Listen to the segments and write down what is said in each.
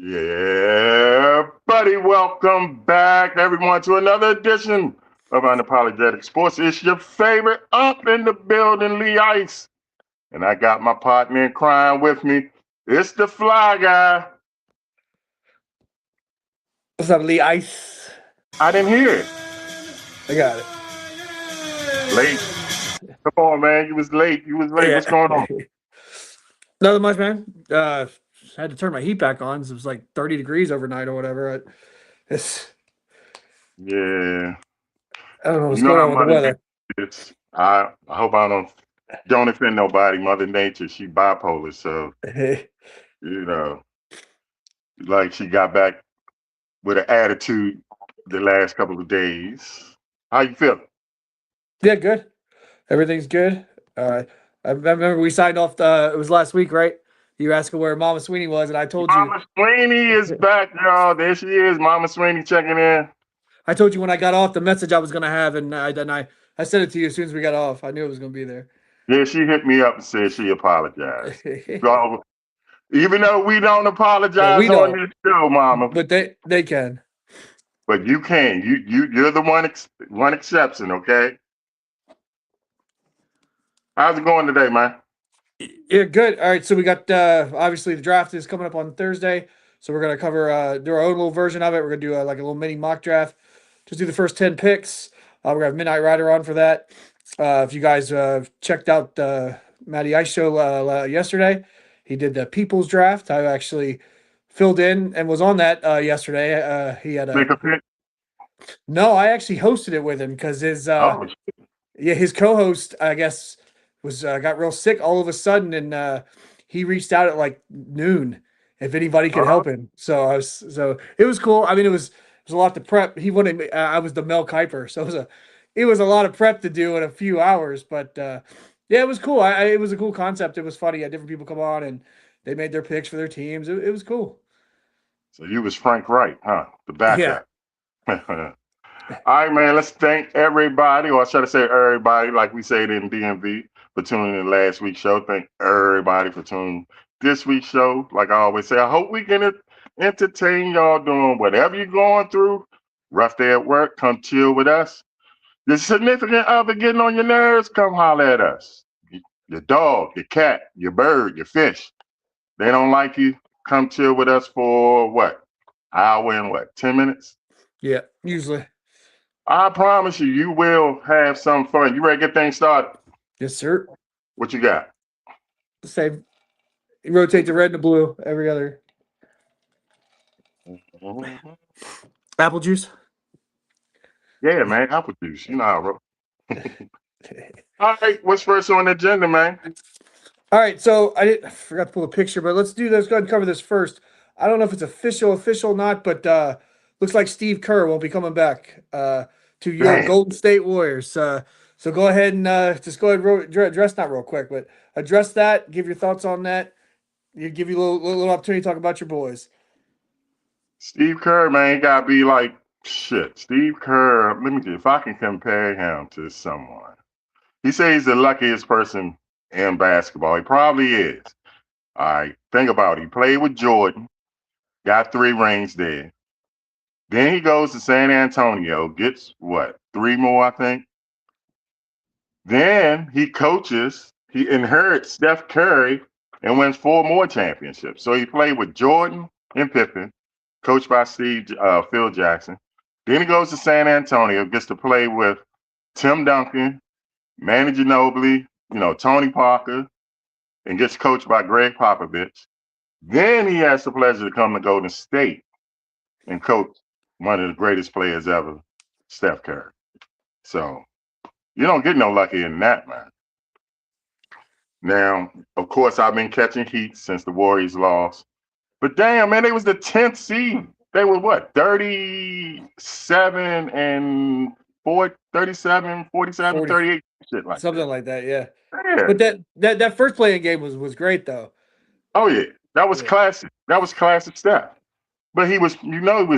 Yeah, buddy, welcome back, everyone, to another edition of Unapologetic Sports. It's your favorite up in the building, Lee Ice. And I got my partner in crime with me. It's the fly guy. What's up, Lee Ice? I didn't hear it. I got it. Late. Come on, man. You was late. You was late. What's Yeah. going on? Nothing much, man. Had to turn my heat back on. 'Cause it was like 30 degrees overnight or whatever. It's Yeah. I don't know what's You know going how on with the Mother weather. Nature is. I hope I don't offend nobody. Mother Nature, she bipolar, so you know, like she got back with an attitude the last couple of days. How you feel? Yeah, good. Everything's good. I remember we signed off. It was last week, right? You were asking where Mama Sweeney was, and I told you. Mama Sweeney is back, y'all. There she is. Mama Sweeney checking in. I told you when I got off the message I was gonna have, and I sent it to you as soon as we got off. I knew it was gonna be there. Yeah, she hit me up and said she apologized. So, even though we don't Yeah, apologize we on don't, this show, Mama, but they can. but you can. You're the one exception, okay? How's it going today, man? Yeah, good. All right, so we got obviously the draft is coming up on Thursday, so we're gonna cover do our own little version of it. We're gonna do like a little mini mock draft. Just do the first 10 picks. We're gonna have Midnight Rider on for that. If you guys checked out Matty Ice show yesterday, he did the People's Draft. I actually filled in and was on that yesterday. He had a Make a pick? no, I actually hosted it with him because Oh, his co-host, I guess, was got real sick all of a sudden, and he reached out at like noon if anybody could uh-huh. help him. So it was cool. I mean, it was a lot to prep. He wanted I was the Mel Kiper, so it was a lot of prep to do in a few hours. But yeah, it was cool. It was a cool concept. It was funny. Different people come on and they made their picks for their teams. It was cool. So you was Frank Wright, huh? The Yeah. backup. All right, man. Let's thank everybody, or should I say everybody, like we said in DMV, for tuning in last week's show. Thank everybody for tuning this week's show. Like I always say, I hope we can entertain y'all doing whatever you're going through. Rough day at work, come chill with us. Your significant other getting on your nerves, come holler at us. Your dog, your cat, your bird, your fish. They don't like you, come chill with us for what? Hour and what? 10 minutes? Yeah. Usually. I promise you, you will have some fun. You ready to get things started? Yes, sir. What you got? The same. You rotate the red and the blue every other. Mhm. Apple juice. Yeah, man, apple juice. You know how I roll. All right, what's first on the agenda, man? All right, so I forgot to pull a picture, but let's do this. Go ahead and cover this first. I don't know if it's official or not, but looks like Steve Kerr won't be coming back to your Damn. Golden State Warriors. So go ahead and just go ahead and address not real quick, but address that. Give your thoughts on that. Give you a little opportunity to talk about your boys. Steve Kerr, man, gotta be like shit. Steve Kerr, let me see if I can compare him to someone. He says he's the luckiest person in basketball. He probably is. All right, think about it. He played with Jordan, got 3 rings there. Then he goes to San Antonio, gets what, 3 more, I think. Then he coaches, he inherits Steph Curry and wins 4 more championships. So he played with Jordan and Pippen, coached by Phil Jackson. Then he goes to San Antonio, gets to play with Tim Duncan, Manu Ginobili, Tony Parker, and gets coached by Greg Popovich. Then he has the pleasure to come to Golden State and coach one of the greatest players ever, Steph Curry. So you don't get no luckier than that, man. Now, of course, I've been catching heat since the Warriors lost. But damn, man, they was the 10th seed. They were what, 37 and 37, 47, 40, 38, shit like something that. like that, yeah. Yeah. But that first playing game was great though. Oh, yeah. That was Yeah, classic. That was classic stuff. But he was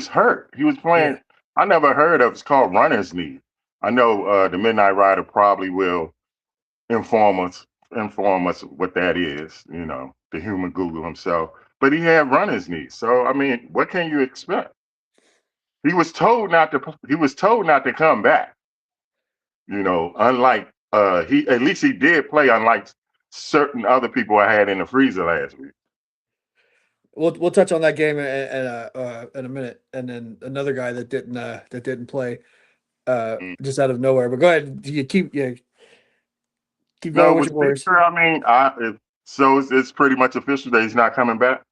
hurt. He was yeah. playing, I never heard of, it's called runner's knee. I know the Midnight Rider probably will inform us inform us what that is, the human Google himself. But he had runner's knee. So I mean, what can you expect? He was told not to come back. Unlike he at least he did play, unlike certain other people I had in the freezer last week. We'll touch on that game in a minute, and then another guy that didn't play Mm. just out of nowhere. But go ahead, you keep No, going with with your words. Fisher, I mean, it's pretty much official that he's not coming back.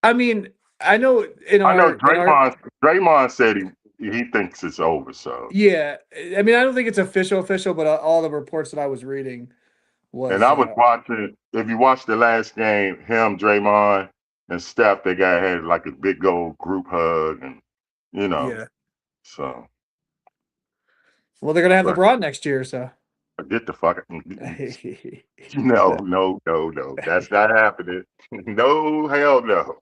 I mean, I know I know in our Draymond said he thinks it's over. So, yeah, I mean, I don't think it's official, but all the reports that I was reading and was I was watching. If you watched the last game, him, Draymond, and Steph, they got had like a big old group hug, and you know, yeah. so. Well, they're gonna have But LeBron next year, so. get the fuck. No, no, no, no. That's not happening. No, hell no.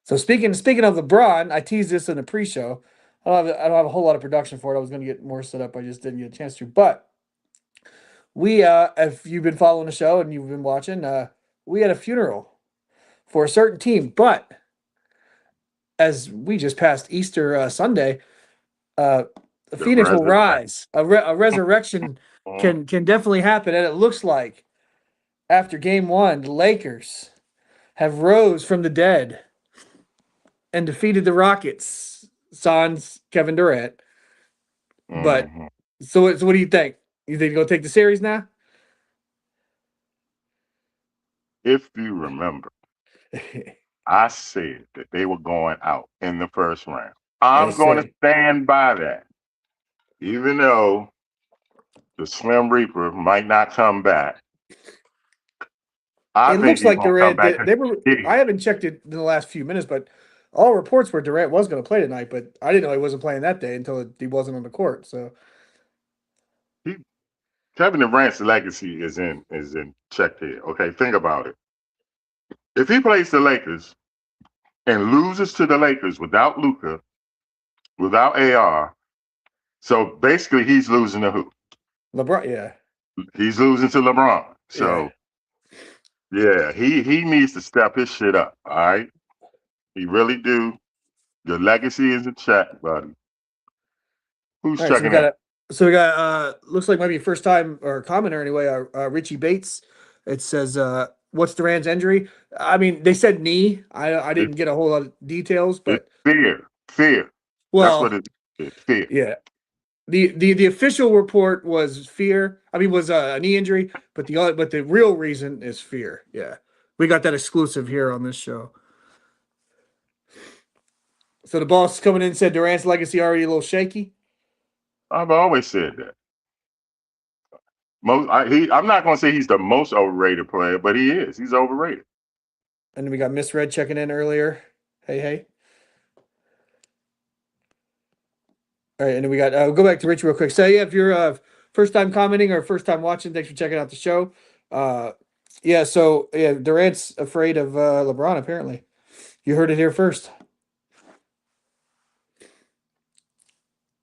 So speaking of LeBron, I teased this in the pre-show. I don't have a whole lot of production for it. I was going to get more set up. I just didn't get a chance to. But we, if you've been following the show and you've been watching, we had a funeral for a certain team. But as we just passed Easter Sunday, the The Phoenix will resurrection. rise. A resurrection can definitely happen, and it looks like after Game 1, the Lakers have rose from the dead and defeated the Rockets. Sans Kevin Durant. But Mhm. so what do you think? You think you're gonna take the series now? If you remember, I said that they were going out in the first round. I'm Yes, going to sir. stand by that, even though the Slim Reaper might not come back. I It think looks he's like going to come Durant. back They were. I again. haven't checked it in the last few minutes, but all reports were Durant was going to play tonight. But I didn't know he wasn't playing that day until he wasn't on the court. So He, Kevin Durant's legacy is in check here. Okay, think about it. If he plays the Lakers and loses to the Lakers without Luka, without AR, so basically he's losing to who? LeBron, yeah, He's losing to LeBron. yeah. So yeah, he needs to step his shit up. All right, he really do. Your legacy is in check, buddy. Who's All right, so we checking got in? a. So we got looks like maybe first time or commenter anyway. Richie Bates. It says what's Durant's injury? I mean, they said knee. I It's, didn't get a whole lot of details, it's but fear, fear. That's what well, it is. Fear. yeah. The official report was fear. I mean, was a knee injury, but the real reason is fear. Yeah, we got that exclusive here on this show. So the boss coming in said Durant's legacy already a little shaky, I've always said that. I'm not going to say he's the most overrated player, but he is. He's overrated. and then we got Miss Red checking in earlier. Hey, hey. All right, and then we got go back to Rich real quick. So yeah, if you're first time commenting or first time watching, thanks for checking out the show. Yeah, so yeah, Durant's afraid of LeBron. Apparently, you heard it here first.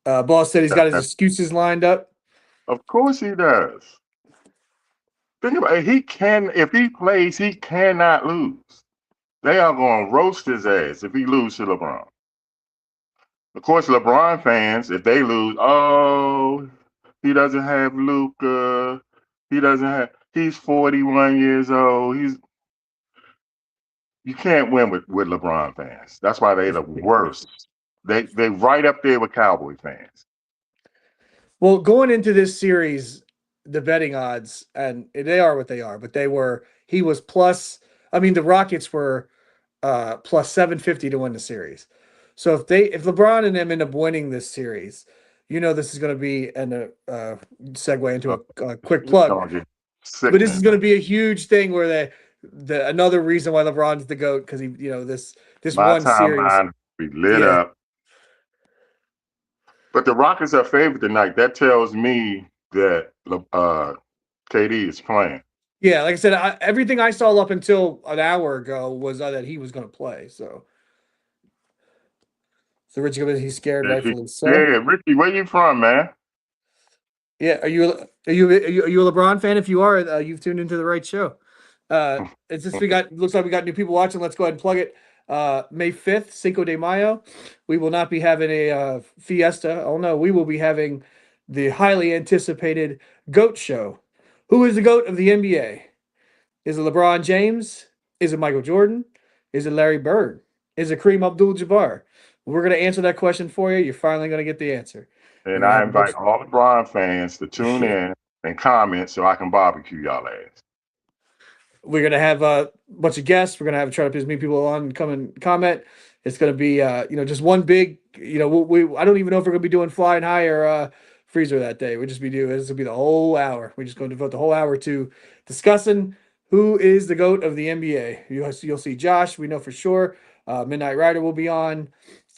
Boss said he's got his excuses lined up. Of course he does. Think about it. If he plays, he cannot lose. They are going to roast his ass if he loses to LeBron. Of course, LeBron fans, if they lose, oh, he doesn't have Luka. He's 41 years old. You can't win with LeBron fans. That's why they're the worst. They right up there with Cowboy fans. Well, going into this series, the betting odds, and they are what they are, but he was plus, I mean, the Rockets were plus 750 to win the series. So if LeBron and them end up winning this series, this is going to be segue into Uh, a quick it's plug. gonna get But this is sickening. going to be a huge thing where the another reason why LeBron's the GOAT because he this My one series. timeline be lit Yeah. up. But the Rockets are favored tonight. That tells me that KD is playing. Yeah, like I said, everything I saw up until an hour ago was that he was going to play. So Richie, he's scared, If he, rightfully so. yeah, Ricky, where you from, man? Yeah, are you a LeBron fan? If you are, you've tuned into the right show. It's just we got looks like we got new people watching. Let's go ahead and plug it. May 5th, Cinco de Mayo. We will not be having a fiesta. Oh no, we will be having the highly anticipated GOAT show. Who is the GOAT of the NBA? Is it LeBron James? Is it Michael Jordan? Is it Larry Bird? Is it Kareem Abdul-Jabbar? We're going to answer that question for you. You're finally going to get the answer. We're And going to I have a invite bunch. all LeBron fans to tune Yeah. in and comment so I can barbecue y'all ass. We're gonna have a bunch of guests. We're gonna have try to put as many people on come and comment. It's gonna be just one big I don't even know if we're gonna be doing flying high or freezer that day. We'll just be doing this will be the whole hour. We're just going to devote the whole hour to discussing who is the GOAT of the NBA. You'll see Josh. We know for sure. Midnight Rider will be on.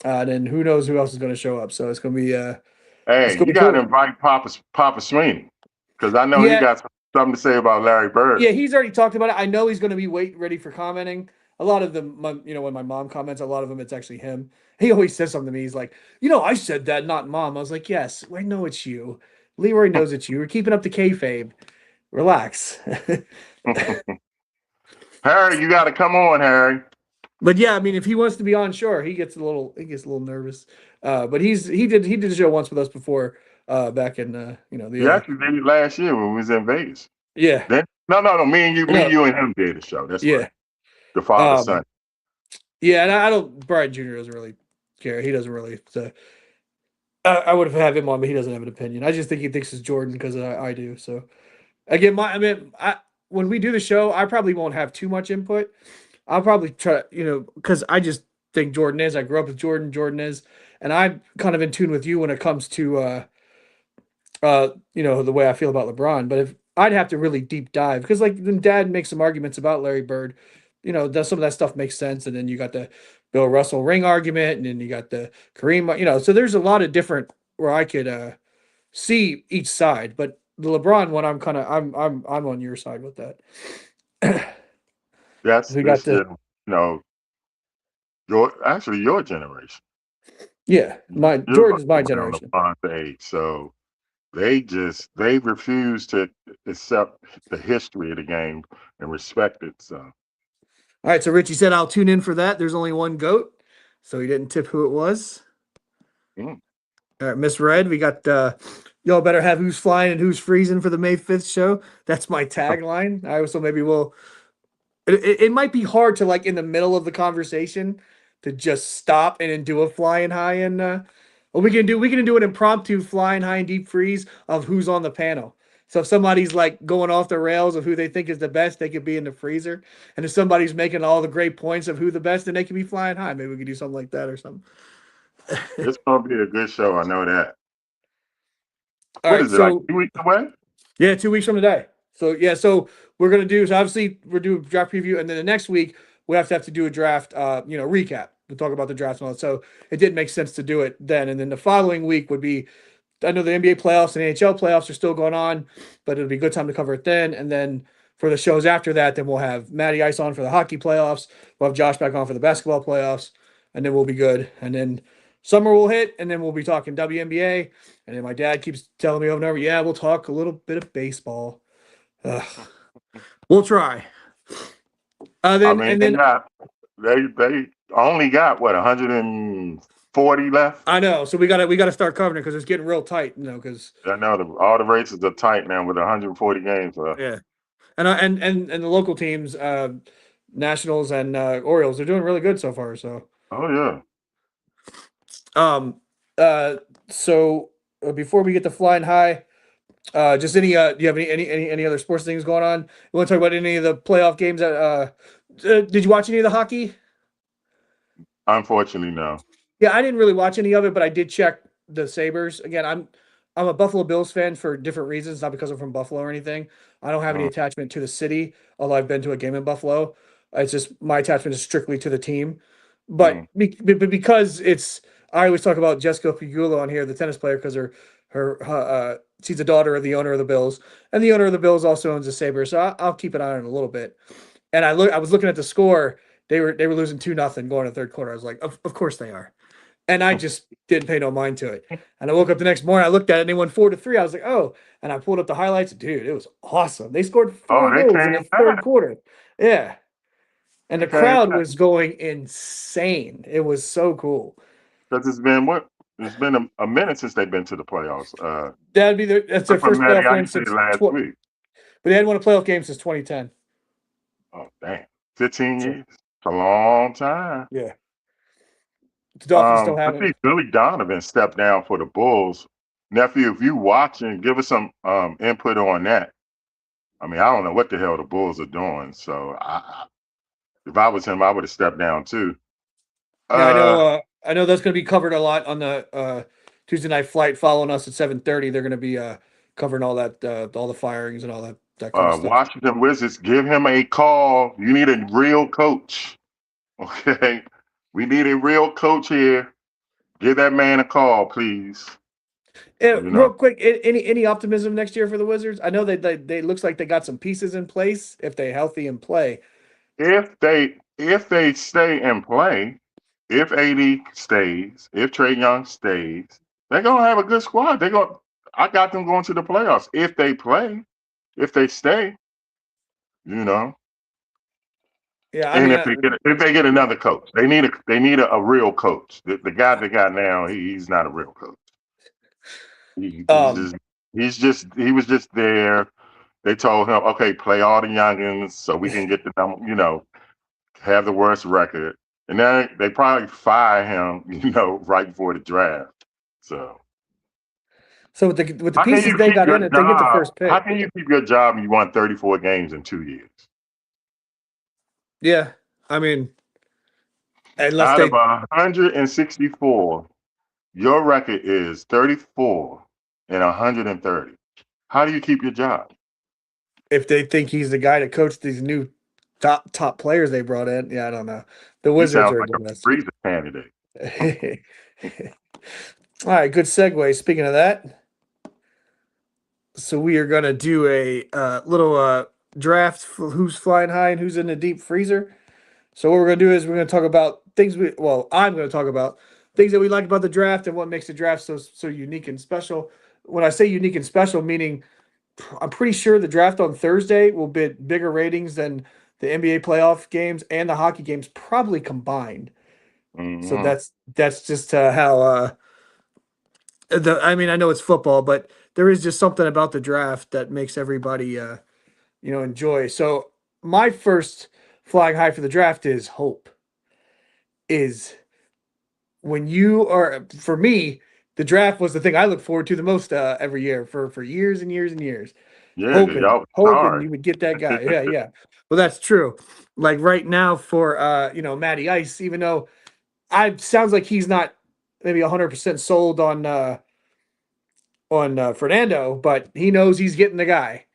Then who knows who else is going to show up. So it's Hey, gonna you be got to cool. invite Papa Sweeney because I know he Yeah, got something to say about Larry Bird. Yeah, he's already talked about it. I know he's going to be ready for commenting. A lot of them, when my mom comments, a lot of them, it's actually him. He always says something to me. He's like, I said that, not mom. I was like, yes, I know it's you. Leroy knows it's you. We're keeping up the kayfabe. Relax. Harry, you got to come on, Harry. But yeah, I mean, if he wants to be on, sure, he gets a little nervous. But he did the show once with us before, back in You actually did it last year when we was in Vegas. yeah, Then no, me, no, you, and him did the show. That's right. yeah, The father um, son. yeah, and I don't. Brian Jr. doesn't really care. He doesn't really. So I would have had him on, but he doesn't have an opinion. I just think he thinks it's Jordan because I do. So again, when we do the show, I probably won't have too much input. I'll probably try, because I just think Jordan is. I grew up with Jordan. Jordan is, and I'm kind of in tune with you when it comes to the way I feel about LeBron. But if I'd have to really deep dive, because like then Dad makes some arguments about Larry Bird, does some of that stuff makes sense, and then you got the Bill Russell ring argument, and then you got the Kareem, so there's a lot of different where I could see each side, but the LeBron one, I'm on your side with that. That's We got this the your generation. yeah, my You're Jordan's my around generation. LeBron's age, so they refuse to accept the history of the game and respect it. So All right, so Richie said I'll tune in for that. There's only one goat, so he didn't tip who it was. mm, All right, Miss Red, we got y'all better have who's flying and who's freezing for the May 5th show. That's my tagline. I also maybe we'll it might be hard to like in the middle of the conversation to just stop and then do a flying high and well, we can do an impromptu flying high and deep freeze of who's on the panel. So if somebody's like going off the rails of who they think is the best, they could be in the freezer. And if somebody's making all the great points of who the best, then they could be flying high. Maybe we could do something like that or something. it's gonna be a good show. I know that. All What right, is it like so 2 weeks away? yeah, 2 weeks from today. So yeah, so we're gonna do so obviously we're doing draft preview, and then the next week we have to do a draft recap. We'll talk about the draft and all that. So it did make sense to do it then. And then the following week would be I know the NBA playoffs and NHL playoffs are still going on, but it'll be a good time to cover it then. And then for the shows after that, then we'll have Matty Ice on for the hockey playoffs. We'll have Josh back on for the basketball playoffs, and then we'll be good. And then summer will hit, and then we'll be talking WNBA. And then my dad keeps telling me over and over, yeah, we'll talk a little bit of baseball. Ugh. We'll try. I Then mean, and then they only got what 140 left. I know, so we gotta start covering it because it's getting real tight, because I know all the races are tight now with 140 games left. yeah, and the local teams, Nationals and Orioles, they're doing really good so far. So Oh yeah. um uh so before we get to flying high, just do you have any other sports things going on? You want to talk about any of the playoff games that did you watch any of the hockey? Unfortunately, no. Yeah, I didn't really watch any of it, but I did check the Sabres. Again, I'm a Buffalo Bills fan for different reasons, not because I'm from Buffalo or anything. I don't have any Mm, attachment to the city, although I've been to a game in Buffalo. It's just my attachment is strictly to the team. But, mm. because I always talk about Jessica Pegula on here, the tennis player, because she's the daughter of the owner of the Bills, and the owner of the Bills also owns the Sabres. So I'll keep an eye on it a little bit. And I was looking at the score. They were losing 2-0 going to the third quarter. I was like, of course they are. And I just didn't pay no mind to it. And I woke up the next morning, I looked at it, and they won 4-3. I was like, oh, and I pulled up the highlights. Dude, it was awesome. They scored Oh, 4 they goals in the came third back. quarter. Yeah. And They the came crowd back was going insane. It was so cool. because it's been what? It's been a minute since they've been to the playoffs. That's their From first Matty playoff win Ice said since last but week. they hadn't won a playoff game since 2010. Oh, damn. 15 So years. It's a long time. yeah. The Dolphins still I haven't. see Billy Donovan stepped down for the Bulls. Nephew, if you watching, give us some input on that. I mean, I don't know what the hell the Bulls are doing. So if I was him, I would have stepped down too. Yeah, Uh, I know that's gonna be covered a lot on the Tuesday night flight following us at 7:30. They're gonna be covering all that all the firings and all that kind of stuff. Washington Wizards, give him a call. You need a real coach. Okay. We need a real coach here. Give that man a call, please. You know, Real quick, any optimism next year for the Wizards? I know they looks like they got some pieces in place if they healthy and play. if they stay and play, if AD stays, if Trey Young stays, they're gonna have a good squad. I got them going to the playoffs if they play, if they stay, you know. Yeah, I And mean, if they get another coach, they need a real coach. The guy they got now, he's not a real coach. He, he's um, just he was just there. They told him, okay, play all the youngins so we can get the have the worst record. And then they probably fire him, right before the draft. So so with the how can pieces you they keep got your in, if they get the job? first How pick, can you keep your job and you won 34 games in 2 years? yeah, I mean, unless Out of they 164, your record is 34 and 130. How do you keep your job? if they think he's the guy to coach these new top players they brought in, yeah, I don't know. The He Wizards sounds are like a a mess. freezer candidate. All right, good segue. Speaking of that, so we are gonna do a little draft for who's flying high and who's in the deep freezer. So what we're gonna do is we're gonna talk about things I'm gonna talk about things that we like about the draft and what makes the draft so unique and special. When I say unique and special, meaning I'm pretty sure the draft on Thursday will be bigger ratings than the NBA playoff games and the hockey games probably combined. So Hmm. that's just how I mean, I know it's football, but there is just something about the draft that makes everybody enjoy. So my first flying high for the draft is hope. Is when you are for me, the draft was the thing I look forward to the most every year for years and years and years. Yeah, because Hoping, y'all was hoping sorry. you would get that guy. Yeah, yeah. Well, that's true. Like right now for Matty Ice, even though I sounds like he's not maybe 100% sold on Fernando, but he knows he's getting the guy,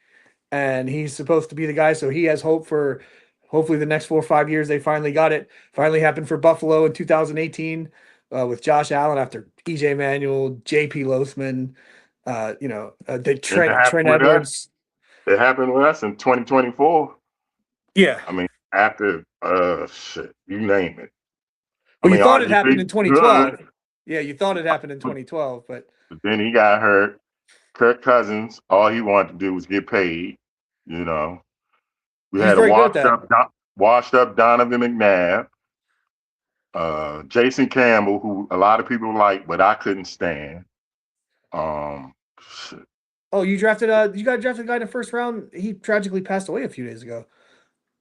and he's supposed to be the guy. So he has hope for hopefully the next 4 or 5 years. They finally got it. Finally happened for Buffalo in 2018 with Josh Allen after EJ Manuel, JP Lothman, the And it Trent happened with us. Edwards. It happened with us in 2024. Yeah. I mean, after shit, you name it. I Well, you mean, thought it happened arguably in 2012. good, Yeah, you thought it happened in 2012, but but then he got hurt. Kirk Cousins, all he wanted to do was get paid. You know, we he's had a very good at washed that. up, washed up Donovan McNabb, Jason Campbell, who a lot of people like, but I couldn't stand. Shit. Oh, you got drafted a guy in the first round. He tragically passed away a few days ago.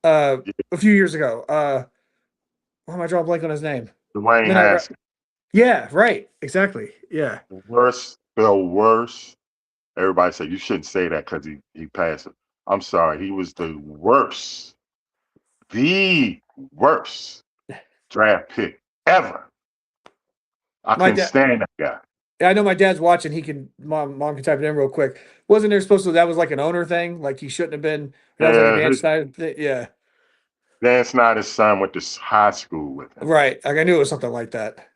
A few years ago. Why am I drawing a blank on his name? Dwayne Midnight. Haskins, Yeah, right. Exactly. Yeah. the worst. Everybody said you shouldn't say that because he passed it. I'm sorry, he was the worst draft pick ever. I My couldn't dad. stand that guy. I know my dad's watching. Mom can type it in real quick. Wasn't there supposed to that was like an owner thing? Like he shouldn't have been. That was like a Yeah, dance side thing. Yeah. Dan Snyder's son went to high school with him. Right. Like I knew it was something like that.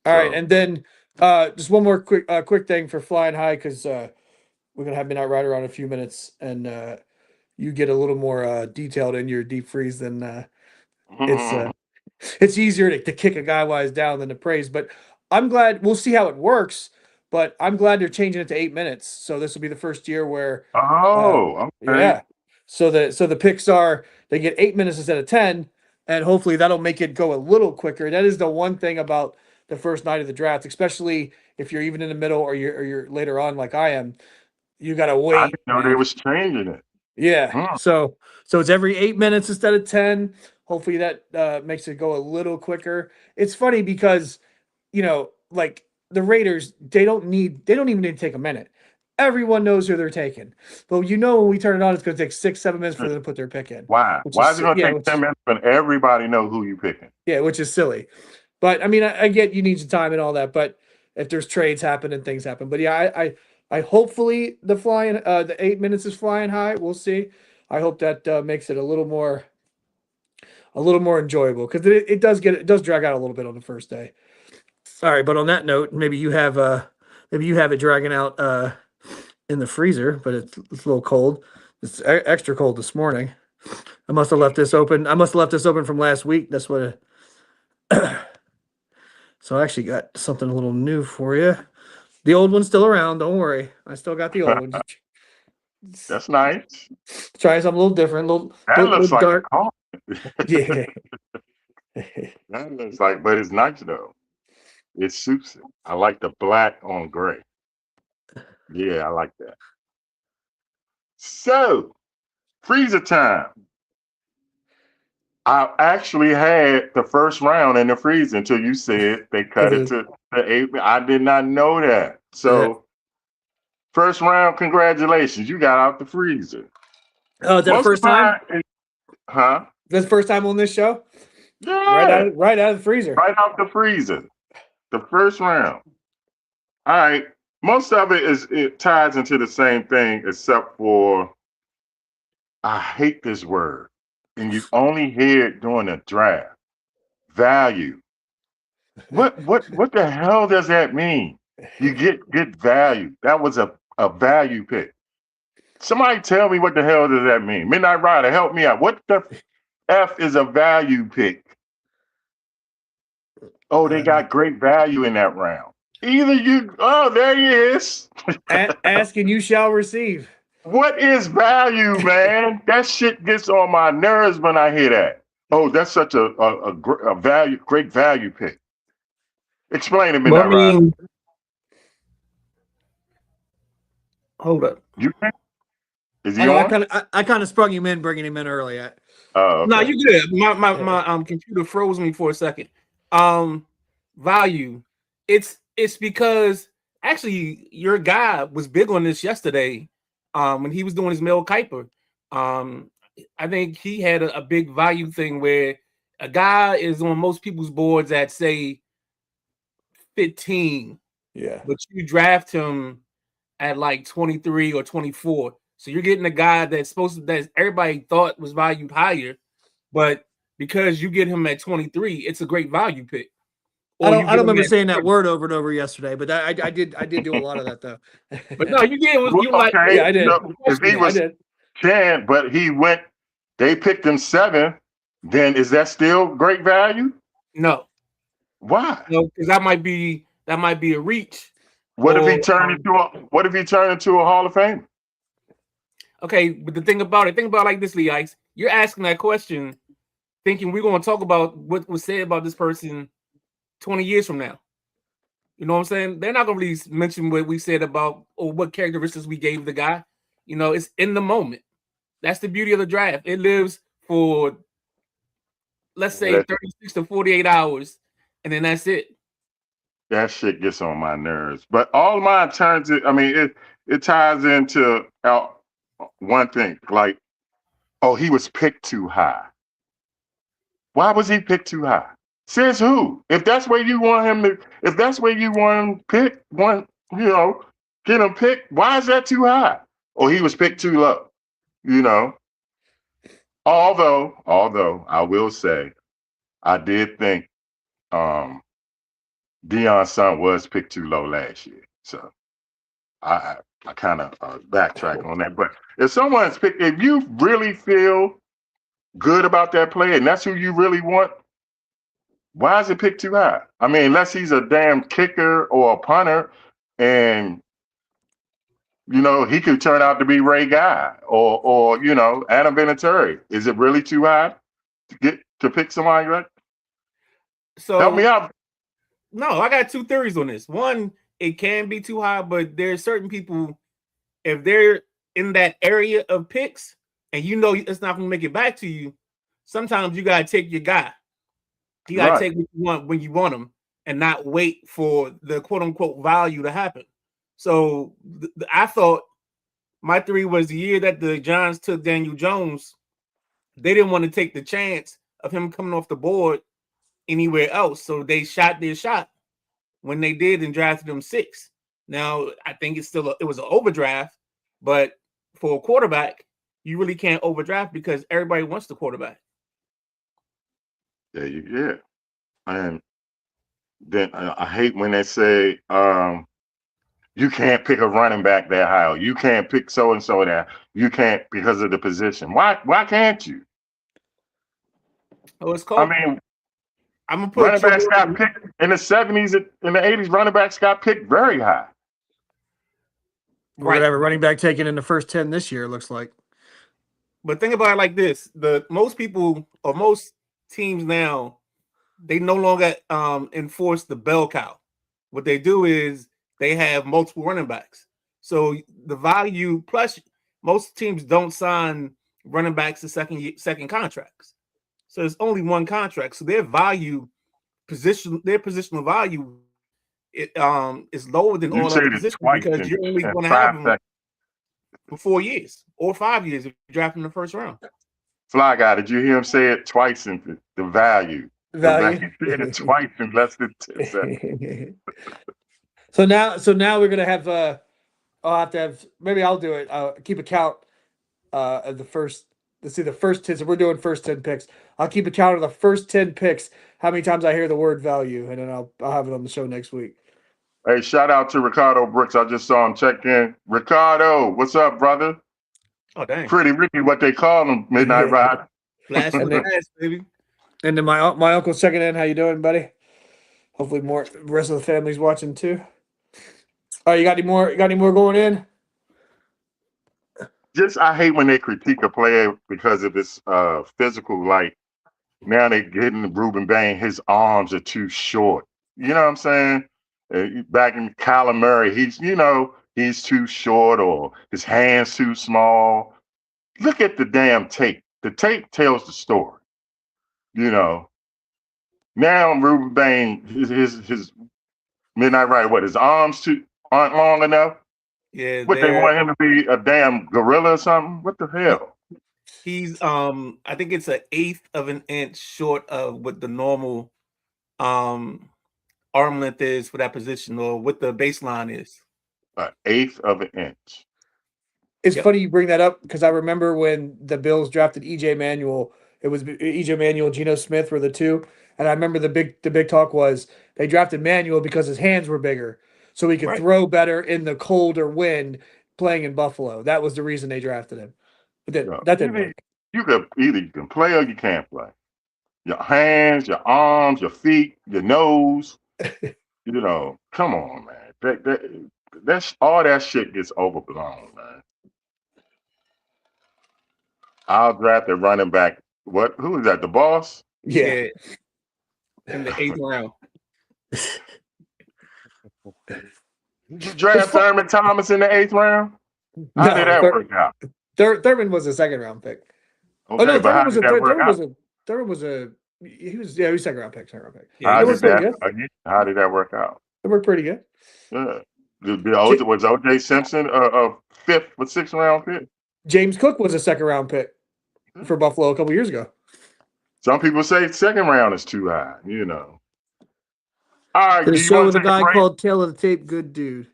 All right, So and then just one more quick thing for flying high because we're gonna have Midnight Rider on in a few minutes, and you get a little more detailed in your deep freeze than it's it's easier to kick a guy while he's down than to praise. But I'm glad we'll see how it works. But I'm glad they're changing it to 8 minutes. So this will be the first year where, Oh, okay. yeah. So the picks are they get 8 minutes instead of 10, and hopefully that'll make it go a little quicker. That is the one thing about the first night of the draft, especially if you're even in the middle or you're later on like I am. You gotta I wait, didn't know they man. was changing it. Yeah. Hmm. So it's every 8 minutes instead of 10. Hopefully that makes it go a little quicker. It's funny because like the Raiders, they don't even need to take a minute. Everyone knows who they're taking. But when we turn it on, it's gonna take 6, 7 minutes for them to put their pick in. Why? Which Why is is it going to yeah, take 10 minutes when everybody know who you picking? which is silly. But I mean, I get you need some time and all that, but if there's trades happen and things happen. But yeah, I hopefully the 8 minutes is flying high. We'll see. I hope that makes it a little more enjoyable because it does drag out a little bit on the first day. All right, but on that note, maybe you have it dragging out in the freezer, but it's a little cold. It's extra cold this morning. I must have left this open. I must have left this open from last week. That's what. So I actually got something a little new for you. The old one's still around. Don't worry. I still got the old one. Just That's nice. try something a little different, That looks little like a dark. car. Yeah. That looks like, but it's nice though. It suits it. I like the black on gray. Yeah, I like that. So, freezer time. I actually had the first round in the freezer until you said they cut it to the 8. I did not know that. Yeah. So, first round, congratulations. You got out the freezer. Oh, is that the Most of first time? mine, huh? That's the first time on this show? Yeah, Right out of the freezer. right out the freezer. The first round. All right. Most of it ties into the same thing except for I hate this word. And you only hear it during a draft. Value. What the hell does that mean? You get good value. That was a value pick. Somebody tell me what the hell does that mean? Midnight Rider, help me out. What the F is a value pick? Oh, they got great value in that round. There he is. Ask and you shall receive. What is value, man? That shit gets on my nerves when I hear that. Oh, that's such a value, great value pick. Explain to me Well, that, I right? mean, hold up. You think? Is I he know on? I kind of sprung him in, bringing him in early. Oh, No, okay. you good. My computer froze me for a second. Value. It's because actually your guy was big on this yesterday. When he was doing his Mel Kiper. I think he had a big value thing where a guy is on most people's boards at say 15, Yeah. but you draft him at like 23 or 24. So you're getting a guy that everybody thought was valued higher, but because you get him at 23, it's a great value pick. I Or you don't get him remember at saying that 30. word over and over yesterday, but I did do a lot of that though. But no, you get Well, you like okay. Yeah, I did. So if he Yeah, I was did. 10, but they picked him 7, then is that still great value? no, Why? because that might be a reach. What if Or he turned into a Hall of Fame? okay, but think about it like this, Lee Ice. You're asking that question thinking we're going to talk about what was said about this person 20 years from now. You know what I'm saying? They're not going to really mention what we said about or what characteristics we gave the guy. It's in the moment. That's the beauty of the draft. It lives for, let's say, 36 to 48 hours, and then that's it. That shit gets on my nerves. But all mine it ties into one thing. Like, oh, he was picked too high. Why was he picked too high? Says who? If that's where you want him pick one, get him picked, why is that too high? Or he was picked too low, you know. Although I will say, I did think Deion's son was picked too low last year. So I kind of backtrack on that. But if you really feel good about that player and that's who you really want, Why is it picked too high? I mean, unless he's a damn kicker or a punter, and he could turn out to be Ray Guy or Adam Vinatieri. Is it really too high to pick somebody like? So help me out. No, I got two theories on this. One, it can be too high, but there's certain people, if they're in that area of picks and it's not going to make it back to you, sometimes you got to take your guy. You got to take what you want when you want him and not wait for the quote unquote value to happen. So I thought my theory was the year that the Giants took Daniel Jones, they didn't want to take the chance of him coming off the board anywhere else. So they shot their shot when they did and drafted him 6. Now, I think it was an overdraft, but for a quarterback, you really can't overdraft because everybody wants the quarterback. Yeah. And then I hate when they say you can't pick a running back that high, or you can't pick so and so that you can't because of the position. Why can't you? Oh, it's called. I mean, I'm gonna put running backs got picked in the 70s, in the 80s. Running backs got picked very high. We're gonna have a running back taken in the first 10 this year. It looks like. But think about it like this: most people or most teams now, they no longer enforce the bell cow. What they do is they have multiple running backs. So the value plus most teams don't sign running backs to second contracts. So there's only one contract. So their positional value is lower than all other positions because you're only going to have them for 4 years or 5 years if you draft in the first round. Fly Guy, did you hear him say it twice in the value? He said it twice in less than 10 seconds. So now we're gonna have I'll have to have, maybe I'll do it. I'll keep a count of the first. Let's see, the first 10. So we're doing first 10 picks. I'll keep a count of the first 10 picks. How many times I hear the word value, and then I'll have it on the show next week. Hey, shout out to Ricardo Brooks. I just saw him check in. Ricardo, what's up, brother? Oh, dang. Pretty Ricky, what they call him, Midnight Ride. Flash and then, baby. And then my uncle's checking in. How you doing, buddy? Hopefully more the rest of the family's watching too. Oh, you got any more? You got any more going in? I hate when they critique a player because of his physical. Like now they getting Ruben Bain, his arms are too short. You know what I'm saying? Back in Kyler Murray, he's too short or his hands too small. Look at the damn tape. The tape tells the story. Now Ruben Bain, his Midnight Rider, his arms aren't long enough. Yeah, what they want him to be a damn gorilla or something? What the hell? He's I think it's 1/8 of an inch short of what the normal arm length is for that position, or what the baseline is. 1/8 of an inch. It's funny you bring that up because I remember when the Bills drafted EJ Manuel. It was EJ Manuel, Geno Smith were the two, and I remember the big talk was they drafted Manuel because his hands were bigger, so he could throw better in the cold or wind playing in Buffalo. That was the reason they drafted him. But that didn't work. You can play or you can't play. Your hands, your arms, your feet, your nose. Come on, man. That's all that shit gets overblown, man. I'll draft a running back. Who is that? The boss? Yeah. In the 8th round. Did you draft Thurman Thomas in the 8th round? How did that work out? Thurman was a 2nd round pick. Okay, no, Thurman was a second round pick. Yeah, how did that work out? It worked pretty good. Yeah. Was OJ Simpson a 5th or 6th round pick? James Cook was a 2nd round pick for Buffalo a couple years ago. Some people say 2nd round is too high, All right, did a show with a guy called Tale of the Tape. Good dude.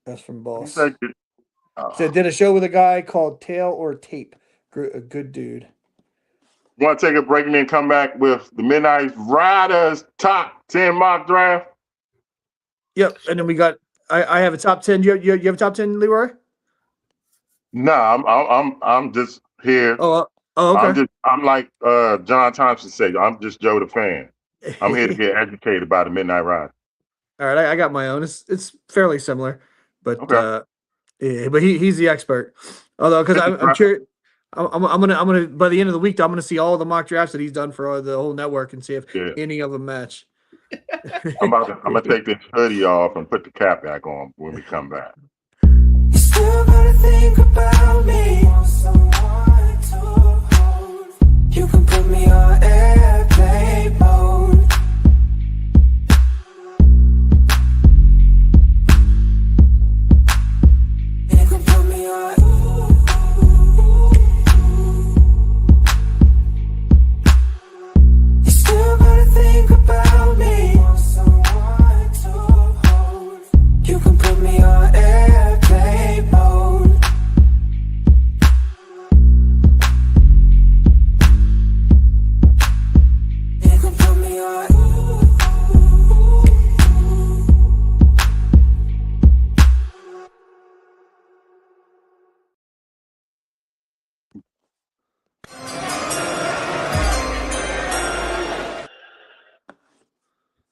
That's from Boss. Said did a show with a guy called Tale or Tape. A good dude. Want to take a break and then come back with the Midnight Riders top 10 mock draft? Yep, and then we got. I have a top 10. You have a top 10, Leroy? No, I'm just here. Oh, Oh, okay. I'm like John Thompson said, I'm just Joe the fan. I'm here to get educated by the Midnight Rider. All right, I got my own. It's fairly similar, but Okay. yeah, but he's the expert. Although, because I'm curious, I'm gonna by the end of the week, I'm gonna see all the mock drafts that he's done for the whole network and see if Yeah. any of them match. I'm gonna take this hoodie off and put the cap back on when we come back. You still gotta think about me. Want someone to hold. You can put me on airplane mode. You can put me on. You still gotta think about me. Want someone to hold. You can put me on airplane mode. You can put me on.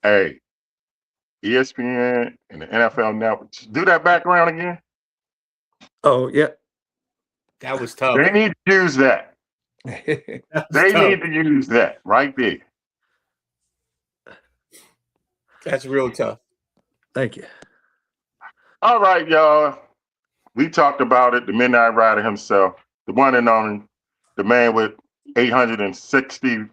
Hey, ESPN and the NFL Network, do that background again. Oh yeah. That was tough. They need to use that. That was They tough. need to use that right there. That's real tough. Thank you. All right, y'all. We talked about it. The Midnight Rider himself, the one and only, the man with 860,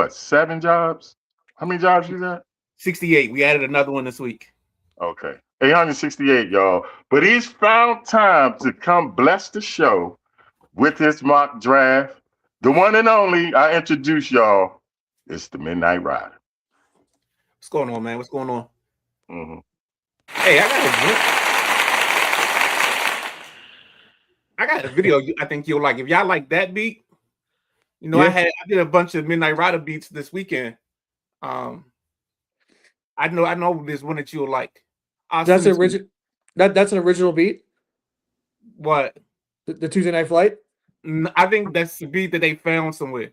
7 jobs? How many jobs you got? 68. We added another one this week. Okay. 868, y'all. But he's found time to come bless the show with his mock draft. The one and only, I introduce y'all, it's the Midnight Rider. What's going on, man? What's going on? Mm-hmm. Hey, I got a video I think you'll like. If y'all like that beat, you know, Yeah. I did a bunch of Midnight Rider beats this weekend. I know there's one that you'll like. That's an original. That's an original beat. What? The Tuesday Night Flight. I think that's the beat that they found somewhere.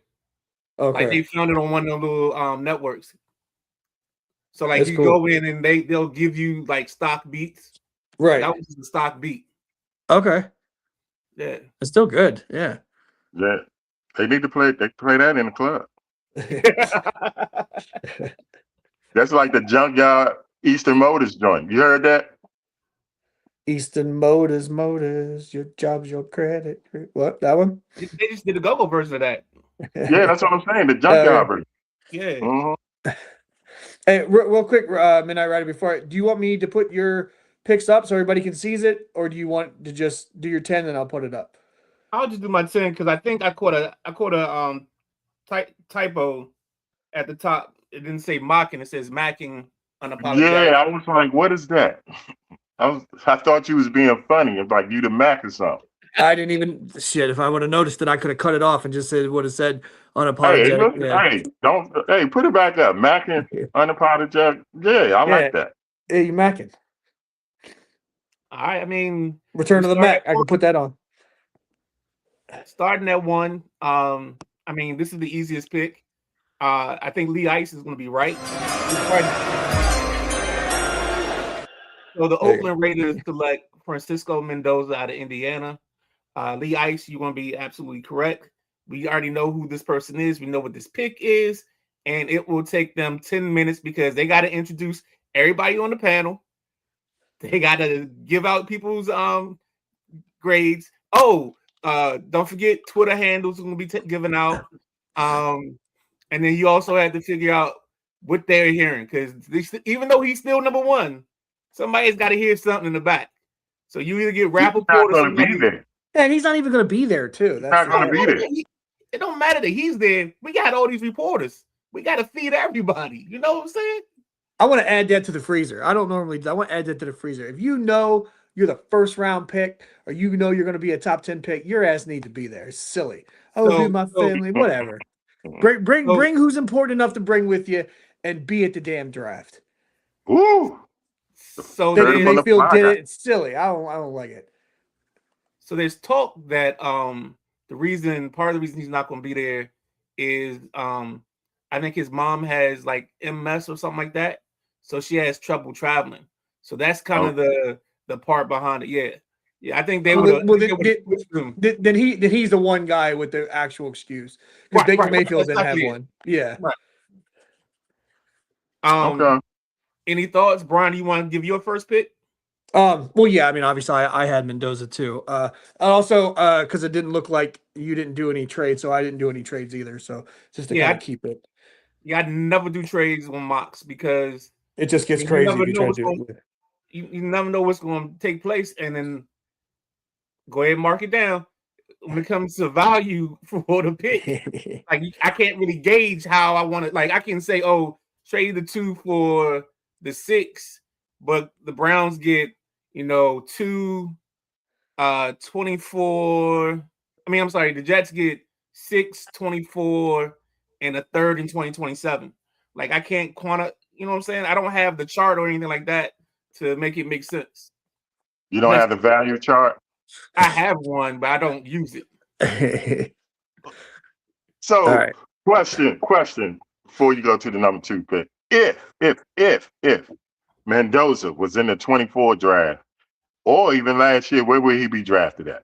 Okay. Like they found it on one of the little networks. So like That's you cool. go in and they'll give you like stock beats. Right. That was the stock beat. Okay. Yeah. It's still good. Yeah. Yeah. They need to play that in the club. That's like the Junkyard Eastern Motors joint. You heard that? Eastern Motors, your job's your credit. What, that one? They just did a go-go version of that. Yeah, that's what I'm saying. The Junkyard version. Yeah. Mm-hmm. Hey, real quick, Midnight Rider, do you want me to put your picks up so everybody can see it, or do you want to just do your 10 and I'll put it up? I'll just do my 10 because I think I caught a typo at the top. It didn't say mocking, it says macking unapologetic. Yeah, I was like, what is that? I thought you was being funny, like you the Mac or something. I didn't even if I would have noticed it, I could have cut it off and just said would have said unapologetic. Hey, put it back up. Macking unapologetic. Yeah, I like that. Hey, you macking. I mean, Return to the Mac. I can put that on. Starting at 1. I mean, this is the easiest pick. I think Lee Ice is going to be right. So the Oakland Raiders select Francisco Mendoza out of Indiana. Lee Ice, you're going to be absolutely correct. We already know who this person is. We know what this pick is. And it will take them 10 minutes because they got to introduce everybody on the panel. They got to give out people's grades. Oh, don't forget Twitter handles are going to be given out. And then you also have to figure out what they're hearing because even though he's still number 1, somebody's got to hear something in the back. So you either get Rappaport or somebody. And he's not even going to be there, too. That's not going to be there. It don't matter that he's there. We got all these reporters. We got to feed everybody. You know what I'm saying? I want to add that to the freezer. I want to add that to the freezer. If you know you're the first round pick or you know you're going to be a top 10 pick, your ass need to be there. It's silly. Oh, dude, my family, whatever. Bring who's important enough to bring with you and be at the damn draft. Ooh. So they feel did it. It's silly. I don't like it. So there's talk that part of the reason he's not going to be there is I think his mom has like MS or something like that, so she has trouble traveling. So that's kind of the part behind it. Yeah. I think they would have. Then he's the one guy with the actual excuse because Baker Mayfield didn't have one. Yeah. Okay. Any thoughts, Brian? Do you want to give your first pick? Well, yeah. I mean, obviously, I had Mendoza too. And also, because it didn't look like you didn't do any trades, so I didn't do any trades either. So just to kind of keep it. Yeah, I never do trades on mocks because it just gets crazy if you try to do it. You never know what's going to take place, and then go ahead and mark it down. When it comes to value for the pick, like I can't really gauge how I want it. Like I can say, oh, trade the 2 for the 6, but the Browns get 2 24. I mean, I'm sorry, the Jets get 6, 24, and a third in 2027. Like I can't you know what I'm saying? I don't have the chart or anything like that to make it make sense. You don't have the value chart? I have one, but I don't use it. So, question before you go to the number 2 pick. If Mendoza was in the 24 draft, or even last year, where would he be drafted at?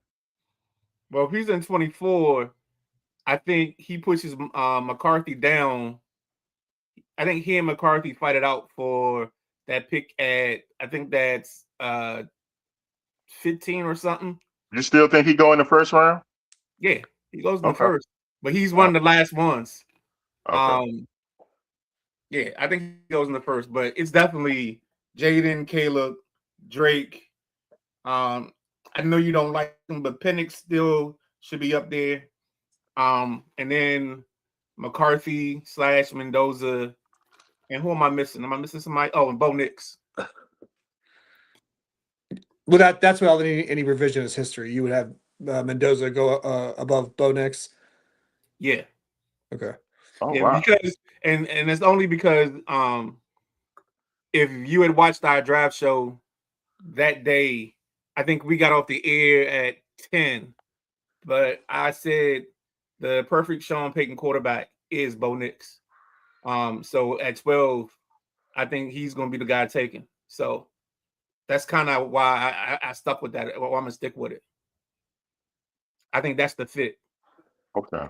Well, if he's in 24, I think he pushes McCarthy down. I think he and McCarthy fight it out for that pick at, I think that's 15 or something. You still think he go in the first round? Yeah, he goes in the first, but he's one of the last ones. Okay. Yeah, I think he goes in the first, but it's definitely Jaden, Caleb, Drake. I know you don't like him, but Penix still should be up there. And then McCarthy / Mendoza. And who am I missing? Am I missing somebody? Oh, and Bo Nix. Well, that's without any revisionist history. You would have Mendoza go above Bo Nix. Yeah. Okay. Oh, yeah, wow. Because and it's only because if you had watched our draft show that day, I think we got off the air at 10, but I said the perfect Sean Payton quarterback is Bo Nix. So at 12, I think he's going to be the guy taken. So that's kind of why I stuck with that. Why I'm going to stick with it. I think that's the fit. Okay.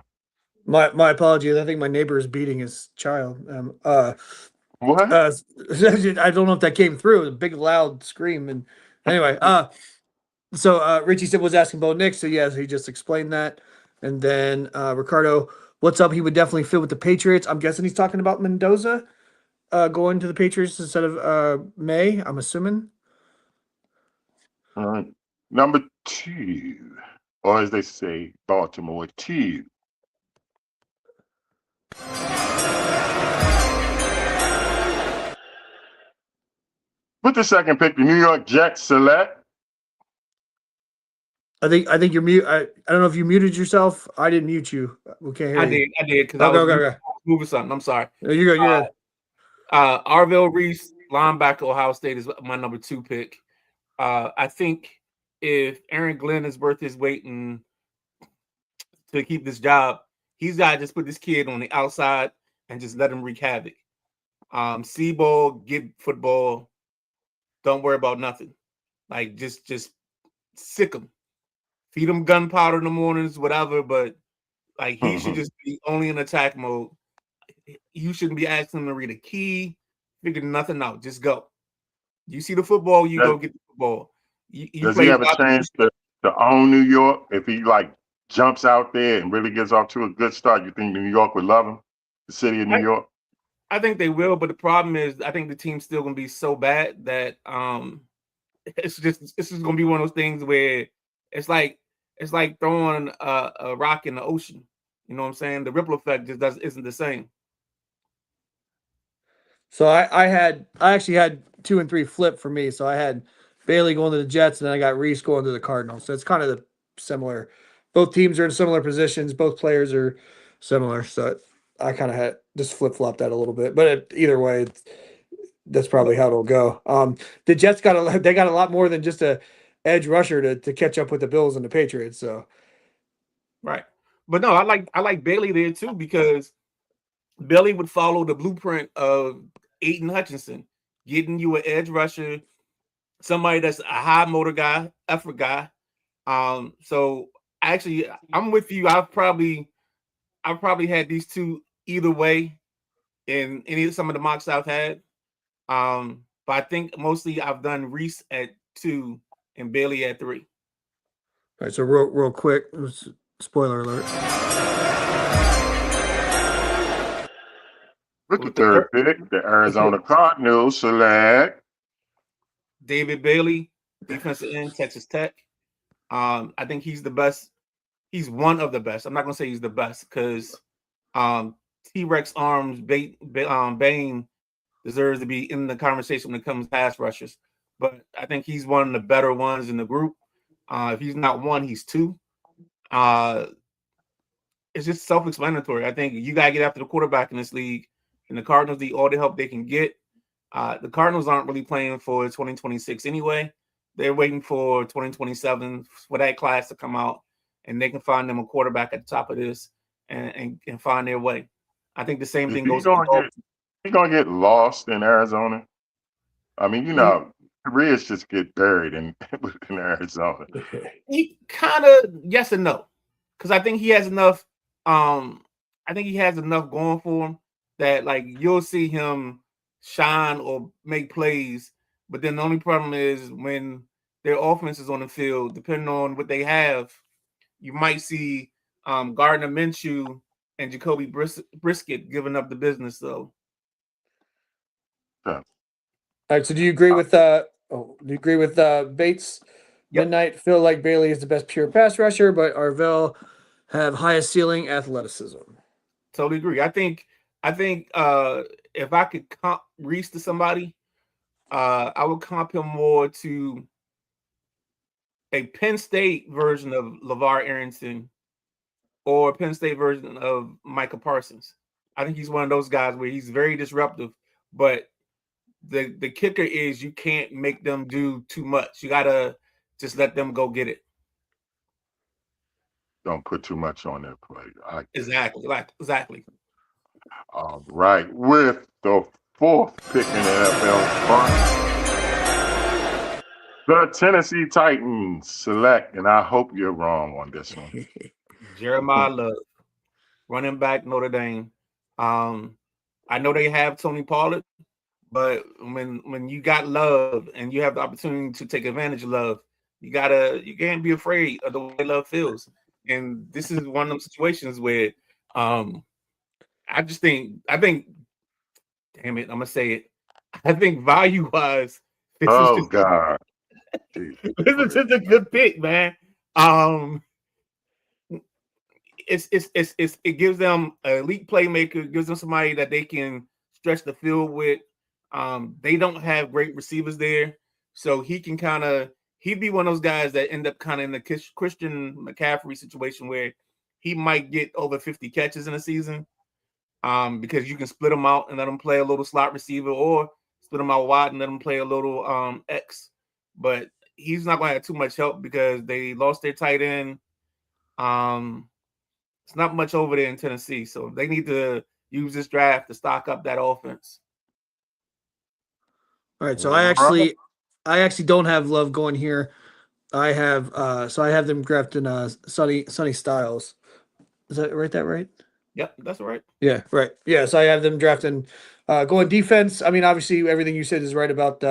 My apologies. I think my neighbor is beating his child. What? I don't know if that came through. It was a big, loud scream. And anyway, so Richie was asking Bo Nix. So yes, he just explained that. And then Ricardo, what's up? He would definitely fit with the Patriots. I'm guessing he's talking about Mendoza going to the Patriots instead of May. I'm assuming. All right. Number 2, or as they say, Baltimore 2. With the second pick, the New York Jets select. I think you're mute. I don't know if you muted yourself. I didn't mute you. We can't hear you. I did because I was moving something. I'm sorry. You're good. Arvell Reese, linebacker, Ohio State is my number 2 pick. I think if Aaron Glenn is worth his weight and to keep this job, he's got to just put this kid on the outside and just let him wreak havoc. See ball, get football. Don't worry about nothing. Like just sick him. Feed him gunpowder in the mornings, whatever. But like he should just be only in attack mode. You shouldn't be asking him to read a key, figure nothing out. Just go. You see the football, you go get the football. Does he have a chance to own New York? If he like jumps out there and really gets off to a good start, you think New York would love him? The city of New York? I think they will, but the problem is I think the team's still gonna be so bad that it's just gonna be one of those things where it's like throwing a rock in the ocean. You know what I'm saying? The ripple effect just isn't the same. So I actually had 2 and 3 flip for me. So I had Bailey going to the Jets, and then I got Reese going to the Cardinals. So it's kind of the similar. Both teams are in similar positions. Both players are similar. So I kind of had just flip-flopped that a little bit. But either way, that's probably how it'll go. The Jets got a lot more than just a edge rusher to catch up with the Bills and the Patriots. So Right. But no, I like Bailey there too because Bailey would follow the blueprint of Aiden Hutchinson, getting you an edge rusher, somebody that's a high motor guy, effort guy. So actually, I'm with you. I've probably had these two either way in some of the mocks I've had. But I think mostly I've done Reese at 2 and Bailey at 3. All right, so real quick, spoiler alert. With the third pick, the Arizona Cardinals select David Bailey, defensive end, Texas Tech. I think he's the best. He's one of the best. I'm not gonna say he's the best because T-Rex arms Bain deserves to be in the conversation when it comes to pass rushers. But I think he's one of the better ones in the group. If he's not one, he's 2. It's just self-explanatory. I think you gotta get after the quarterback in this league, and the Cardinals need all the help they can get. The Cardinals aren't really playing for 2026 anyway. They're waiting for 2027 for that class to come out, and they can find them a quarterback at the top of this and find their way. I think the same thing goes. He's gonna get lost in Arizona. I mean, careers just get buried in Arizona. He kind of yes and no, because I think he has enough. I think he has enough going for him that like you'll see him shine or make plays. But then the only problem is when their offense is on the field, depending on what they have, you might see Gardner Minshew and Jacoby Brisket giving up the business. So, all right. So, do you agree with Bates? Yep. Midnight feel like Bailey is the best pure pass rusher, but Arvell have highest ceiling athleticism. Totally agree. I think if I could comp Reese to somebody, I would comp him more to a Penn State version of LeVar Arrington or a Penn State version of Micah Parsons. I think he's one of those guys where he's very disruptive, but the kicker is you can't make them do too much. You gotta just let them go get it. Don't put too much on their plate. Exactly. All right. With the 4th pick in the NFL draft, the Tennessee Titans select, and I hope you're wrong on this one. Jeremiah Love, running back, Notre Dame. I know they have Tony Pollard, but when you got Love and you have the opportunity to take advantage of Love, you can't be afraid of the way Love feels. And this is one of them situations where I think, damn it, I'm gonna say it. I think value-wise, this is just a good pick, man. It gives them an elite playmaker, gives them somebody that they can stretch the field with. They don't have great receivers there, so he'd be one of those guys that end up kind of in the Christian McCaffrey situation where he might get over 50 catches in a season. Because you can split them out and let them play a little slot receiver, or split them out wide and let them play a little X. But he's not going to have too much help because they lost their tight end. It's not much over there in Tennessee, so they need to use this draft to stock up that offense. All right, so I actually don't have Love going here. I have them drafting Sonny Styles. Is that right? Yep, that's right. Yeah, right. Yeah, so I have them drafting going defense. I mean, obviously everything you said is right about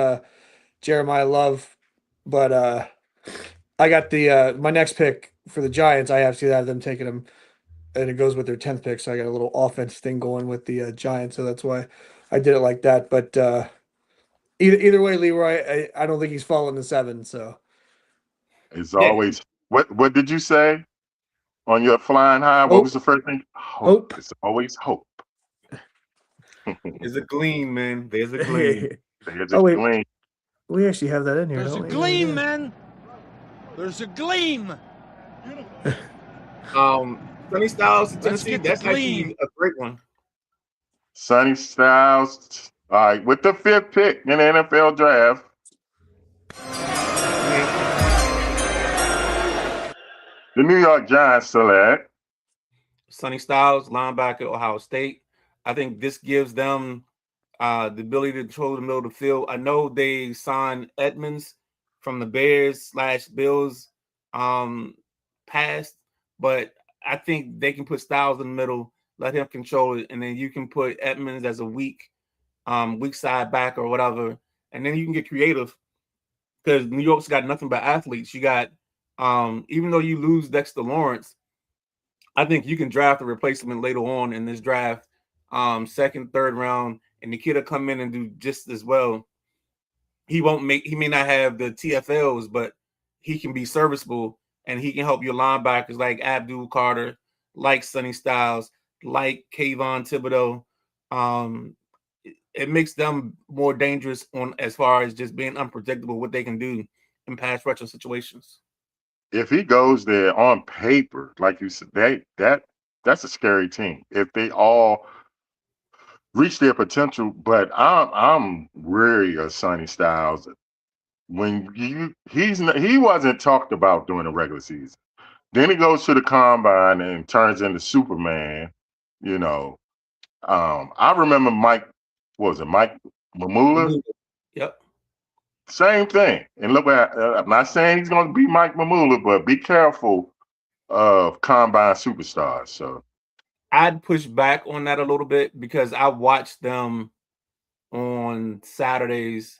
Jeremiah Love, but I got the my next pick for the Giants. I have them taking them, and it goes with their 10th pick. So I got a little offense thing going with the Giants, so that's why I did it like that. But either way, Leroy, I don't think he's falling to 7. So it's always what did you say? On your flying high, what was the first thing? Hope. It's always hope. There's a gleam, man. There's a gleam. Gleam. We actually have that in here. There's a gleam, man. There's a gleam. Sonny Styles in Tennessee, that's actually a great one. Sonny Styles. All right, with the 5th pick in the NFL draft. The New York Giants select Sonny Styles, linebacker, Ohio State. I think this gives them the ability to control the middle of the field. I know they signed Edmonds from the Bears/Bills past, but I think they can put Styles in the middle, let him control it, and then you can put Edmonds as a weak side back or whatever, and then you can get creative because New York's got nothing but athletes. You got even though you lose Dexter Lawrence, I think you can draft a replacement later on in this draft, second, third round, and the kid will come in and do just as well. He may not have the TFLs, but he can be serviceable and he can help your linebackers like Abdul Carter, like Sonny Styles, like Kayvon Thibodeau. It makes them more dangerous on as far as just being unpredictable what they can do in pass rushing situations. if he goes there on paper, like you said, that's a scary team. If they all reach their potential, but I'm wary of Sonny Styles. When he wasn't talked about during the regular season. Then he goes to the combine and turns into Superman. You know, I remember Mike Mamula? Yep. Same thing. And look, I'm not saying he's going to be Mike Mamula, but be careful of combine superstars. So I'd push back on that a little bit because I watched them on Saturdays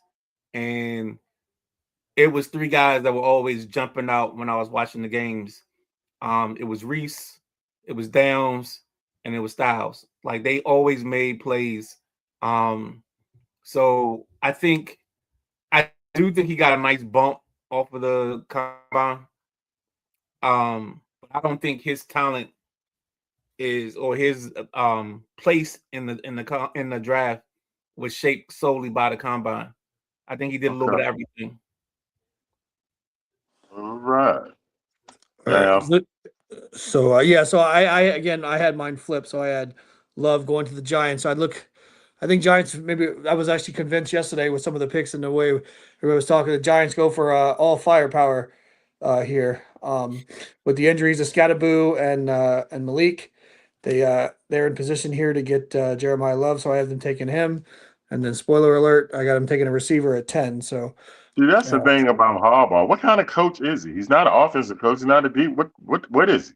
and it was three guys that were always jumping out when I was watching the games. It was Reese, it was Downs, and it was Styles. Like they always made plays. So I do think he got a nice bump off of the combine. But I don't think his talent is or his place in the draft was shaped solely by the combine. I think he did a little bit of everything. all right. All right. Now, So I had mine flipped. So I had Love going to the Giants. So I think Giants, maybe I was actually convinced yesterday with some of the picks and the way everybody was talking. The Giants go for all firepower here. With the injuries of Scattaboo and Malik, they're in position here to get Jeremiah Love. So I have them taking him. And then spoiler alert, I got him taking a receiver at 10. So see, that's the thing about Harbaugh. What kind of coach is he? He's not an offensive coach. He's not a deep. What is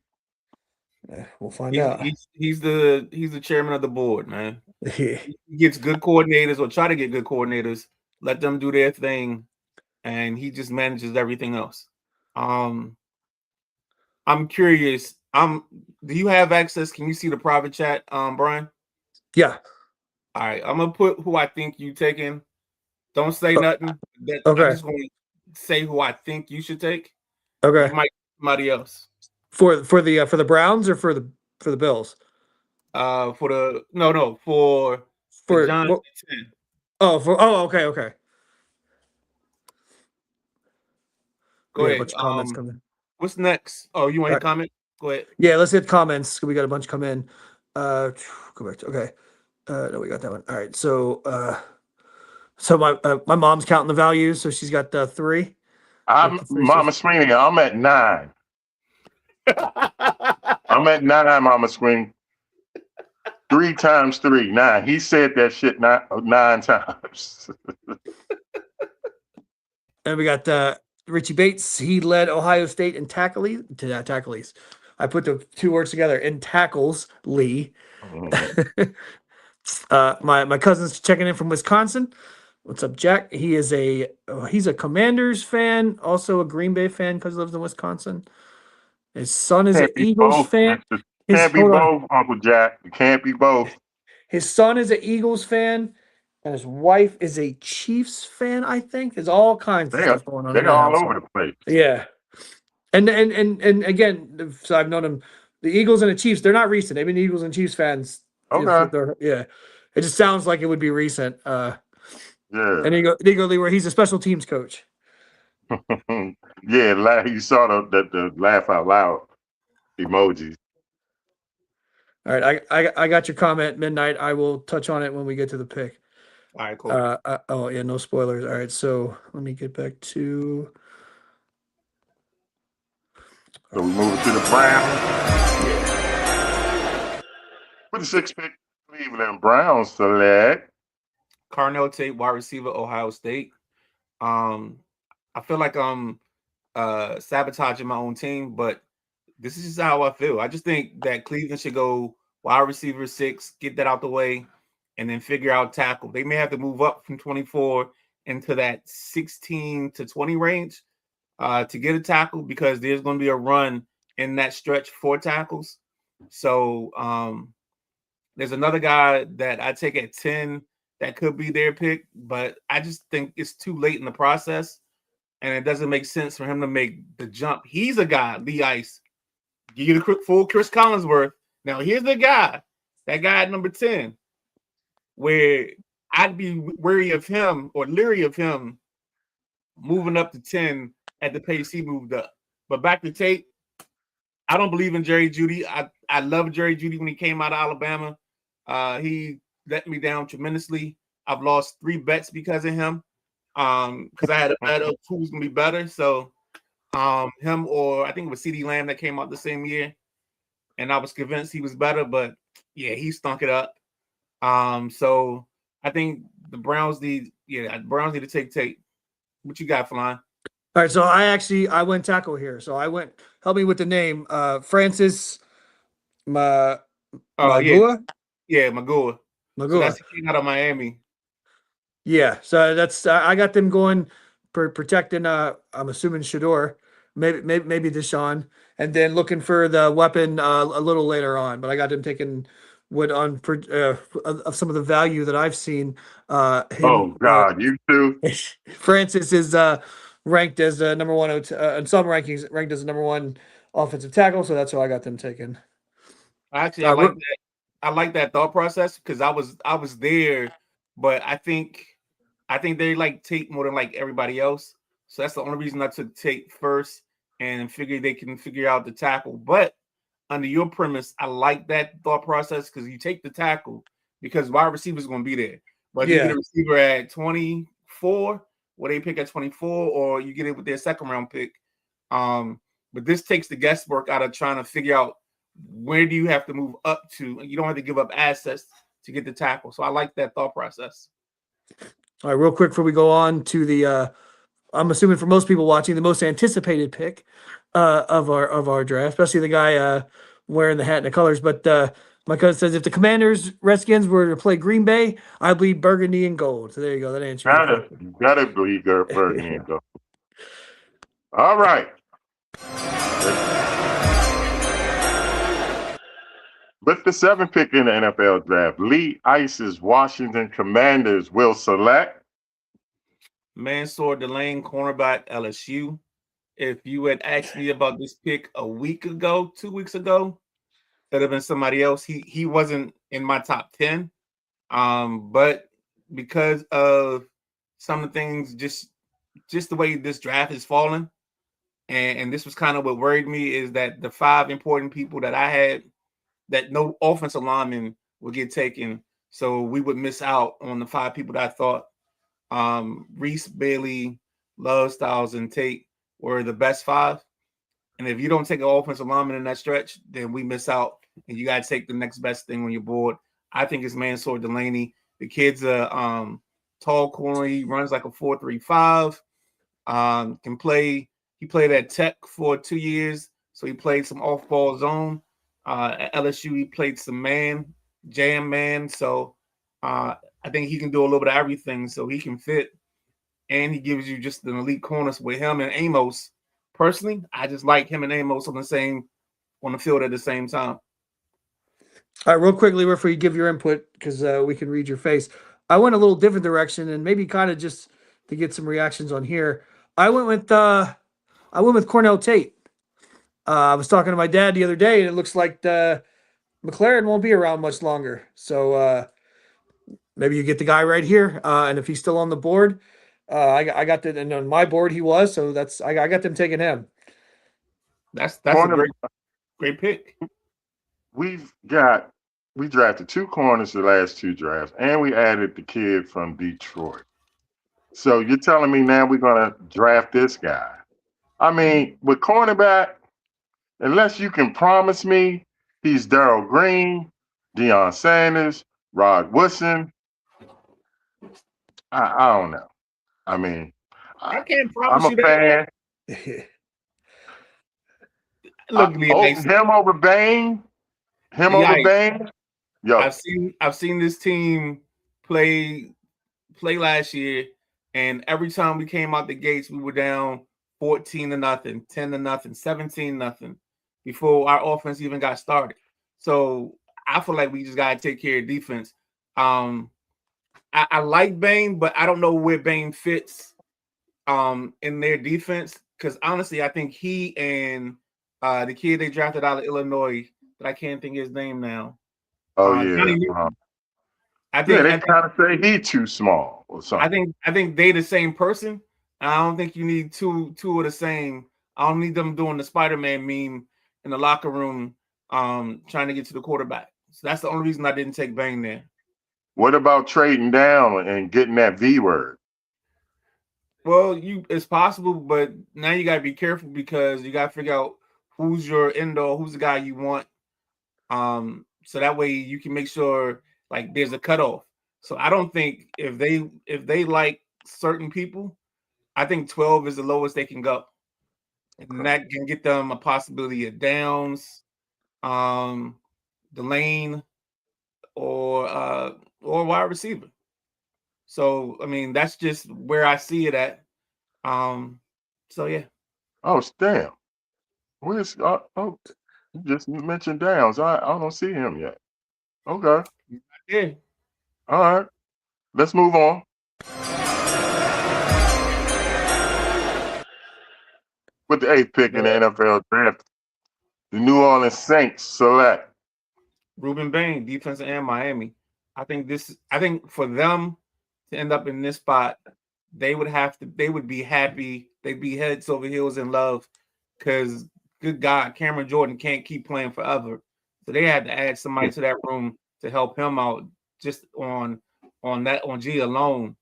we'll find out. He's the chairman of the board, man. He gets good coordinators or try to get good coordinators, let them do their thing, and he just manages everything else. I'm curious. Do you have access? Can you see the private chat, Brian? Yeah. All right, I'm gonna put who I think you taking. Don't say nothing. Okay. I'm just gonna say who I think you should take. Okay. You might somebody else. For the Browns or for the Bills? For the Giants. Okay. Go ahead. A bunch of comments coming. What's next? Oh, you want to comment? Go ahead. Yeah, let's hit comments. We got a bunch come in. Go back to okay. No, we got that one. All right. So my mom's counting the values, so she's got 3. Mama Sweeney, I'm at 9. I'm at 9, Mama Sweeney. 3 times 3, 9. He said that shit 9 times. And we got Richie Bates. He led Ohio State in tackles. I put the 2 words together in tackles. Lee. My cousin's checking in from Wisconsin. What's up, Jack? He's a Commanders fan, also a Green Bay fan because he lives in Wisconsin. His son is an Eagles fan. Can't be both, Uncle Jack. It can't be both. His son is an Eagles fan, and his wife is a Chiefs fan, I think. There's all kinds of stuff going on. They're all over the place. Yeah. And again, so I've known them, the Eagles and the Chiefs, they're not recent. They've been Eagles and Chiefs fans. Okay. Yeah. It just sounds like it would be recent. Yeah. And you go where he's a special teams coach. Yeah, you saw the laugh out loud emojis. All right, I got your comment, Midnight. I will touch on it when we get to the pick. All right, cool. No spoilers. All right, so let me get back to. So we move to the Browns. With the 6th pick, Cleveland Browns select Carnell Tate, wide receiver, Ohio State. I feel like I'm sabotaging my own team, but this is just how I feel. I just think that Cleveland should go wide receiver 6, get that out the way, and then figure out tackle. They may have to move up from 24 into that 16 to 20 range to get a tackle because there's going to be a run in that stretch for tackles. So there's another guy that I take at 10 that could be their pick, but I just think it's too late in the process, and it doesn't make sense for him to make the jump. He's a guy, Lee Ice. Give you the full Chris Collinsworth. Now, here's the guy, that guy at number 10, where I'd be wary of him or leery of him moving up to 10 at the pace he moved up. But back to Tate, I don't believe in Jerry Jeudy. I love Jerry Jeudy when he came out of Alabama. He let me down tremendously. I've lost 3 bets because of him because I had a bet of who's going to be better. So him or I think it was CeeDee Lamb that came out the same year, and I was convinced he was better, but yeah, he stunk it up. So I think the Browns need to take Tate. What you got, Flan? All right, so I went tackle here. So I went. Help me with the name. Francis Magua. Yeah, Magua. Magua. So that's the king out of Miami. Yeah, so that's I got them going protecting. I'm assuming Shador, maybe Deshaun, and then looking for the weapon a little later on. But I got them taking what on of some of the value that I've seen. Oh God, you too. Francis is ranked as number 1 in some rankings, ranked as the number 1 offensive tackle. So that's why I got them taken. Actually, I like that. I like that thought process because I was there, but I think they like Tate more than like everybody else. So that's the only reason I took Tate first and figured they can figure out the tackle. But under your premise, I like that thought process because you take the tackle because wide receiver is going to be there. But you get a receiver at 24, or they pick at 24, or you get it with their second round pick. But this takes the guesswork out of trying to figure out where do you have to move up to. You don't have to give up assets to get the tackle. So I like that thought process. All right, real quick before we go on to the, I'm assuming for most people watching, the most anticipated pick of our draft, especially the guy wearing the hat and the colors. But my cousin says if the Commanders Redskins were to play Green Bay, I bleed burgundy and gold. So there you go. That answers. Gotta bleed burgundy and gold. All right. With the 7th pick in the NFL draft, Lee Ice's Washington Commanders will select Mansour Delane, cornerback, LSU. If you had asked me about this pick a week ago, 2 weeks ago, it'd have been somebody else. He wasn't in my top 10. But because of some of the things, just the way this draft is falling, and this was kind of what worried me, is that the 5 important people that I had, that no offensive lineman would get taken. So we would miss out on the 5 people that I thought Reese, Bailey, Love, Styles, and Tate were the best 5. And if you don't take an offensive lineman in that stretch, then we miss out. And you got to take the next best thing on your board. I think it's Mansour Delaney. The kid's a tall corner. He runs like a 4.35. Can play. He played at Tech for 2 years. So he played some off-ball zone. At LSU, he played some jam man. So I think he can do a little bit of everything. So he can fit. And he gives you just an elite corners with him and Amos. Personally, I just like him and Amos on the field at the same time. All right, real quickly before you give your input, because we can read your face. I went a little different direction, and maybe kind of just to get some reactions on here. I went with Cornell Tate. I was talking to my dad the other day, and it looks like McLaren won't be around much longer. So maybe you get the guy right here, and if he's still on the board, I got that, and on my board he was. So I got them taking him. That's a great pick. We drafted 2 corners the last 2 drafts, and we added the kid from Detroit. So you're telling me now we're gonna draft this guy? I mean, with cornerback, unless you can promise me he's Darryl Green, Deion Sanders, Rod Woodson, I don't know. I mean, I can't I'm promise a you that. fan. Look, Levi, Him over Bain. Him over Levi, Bain. Yo, I've seen this team play last year, and every time we came out the gates, we were down 14-0, 10-0, 17-0 before our offense even got started. So I feel like we just gotta take care of defense. I like Bain, but I don't know where Bain fits in their defense, because honestly, I think he and the kid they drafted out of Illinois, that I can't think of his name now. yeah. Johnny Newton. Uh-huh. I think they kind of say he too small or something. I think they the same person. I don't think you need two of the same. I don't need them doing the Spider-Man meme in the locker room, trying to get to the quarterback. So that's the only reason I didn't take Bain there. What about trading down and getting that V word? Well, it's possible, but now you gotta be careful, because you gotta figure out who's your indoor, who's the guy you want. So that way you can make sure like there's a cutoff. So I don't think if they like certain people, I think 12 is the lowest they can go. And that can get them a possibility of Downs, Delane, or wide receiver. So I mean, that's just where I see it at. So yeah. Oh, damn. Where's you just mentioned Downs. I don't see him yet. Okay. Yeah. All right. Let's move on. With the 8th pick in the NFL draft, the New Orleans Saints select Ruben Bain, defensive end, Miami. I think for them to end up in this spot, they would be happy. They'd be heads over heels in love, because good God, Cameron Jordan can't keep playing forever. So they had to add somebody to that room to help him out just on G alone.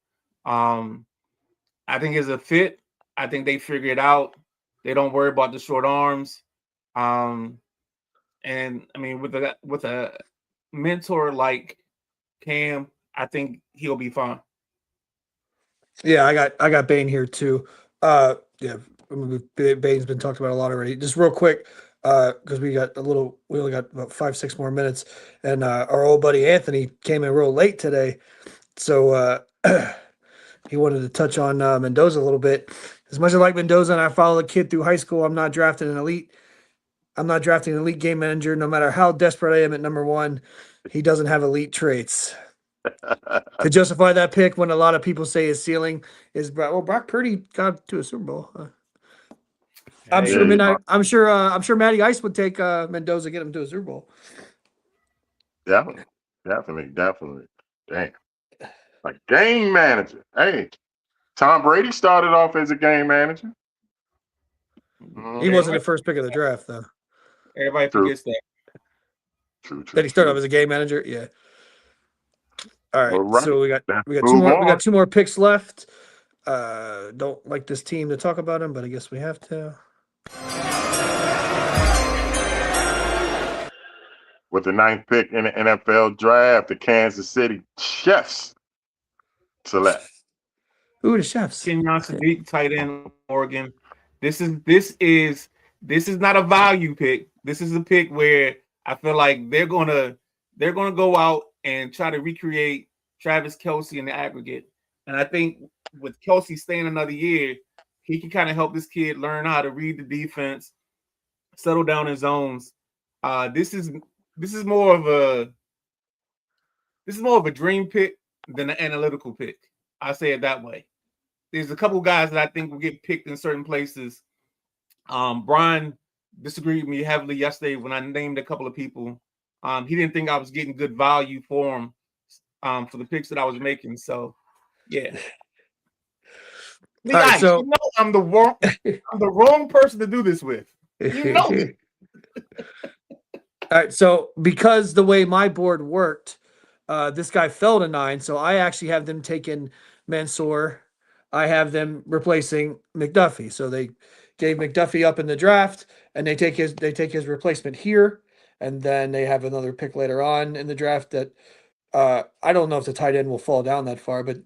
I think it's a fit. I think they figure it out. They don't worry about the short arms. And I mean, with a mentor like Cam, I think he'll be fine. Yeah, I got Bain here too. Yeah, I mean, Bain's been talked about a lot already. Just real quick, because we only got about 5-6 more minutes, and our old buddy Anthony came in real late today, so he wanted to touch on Mendoza a little bit. As much as I like Mendoza and I follow the kid through high school, I'm not drafting an elite game manager, no matter how desperate I am at number one. He doesn't have elite traits. To justify that pick, when a lot of people say his ceiling is Brock Purdy got to a Super Bowl. I'm sure Matty Ice would take Mendoza, get him to a Super Bowl. Definitely. Damn. A game manager. Hey, Tom Brady started off as a game manager. He wasn't the first pick of the draft, though. Everybody forgets that. True. Did he start off as a game manager? Yeah. All right. Right. So we got two more. We got 2 more picks left. Don't like this team to talk about him, but I guess we have to. With the 9th pick in the NFL draft, the Kansas City Chiefs select. Who are the Chiefs? Kenyon Sadiq, tight end, Oregon. This is not a value pick. This is a pick where I feel like they're gonna go out and try to recreate Travis Kelce in the aggregate. And I think with Kelce staying another year, he can kind of help this kid learn how to read the defense, settle down in zones. This is more of a dream pick than an analytical pick. I say it that way. There's a couple guys that I think will get picked in certain places. Brian disagreed with me heavily yesterday when I named a couple of people. He didn't think I was getting good value for him for the picks that I was making. So, yeah. Right, so, you know I'm the wrong person to do this with. You know it. All right, so because the way my board worked, this guy fell to 9, so I actually have them taking Mansour. I have them replacing McDuffie. So they gave McDuffie up in the draft, and they take his replacement here, and then they have another pick later on in the draft that I don't know if the tight end will fall down that far, but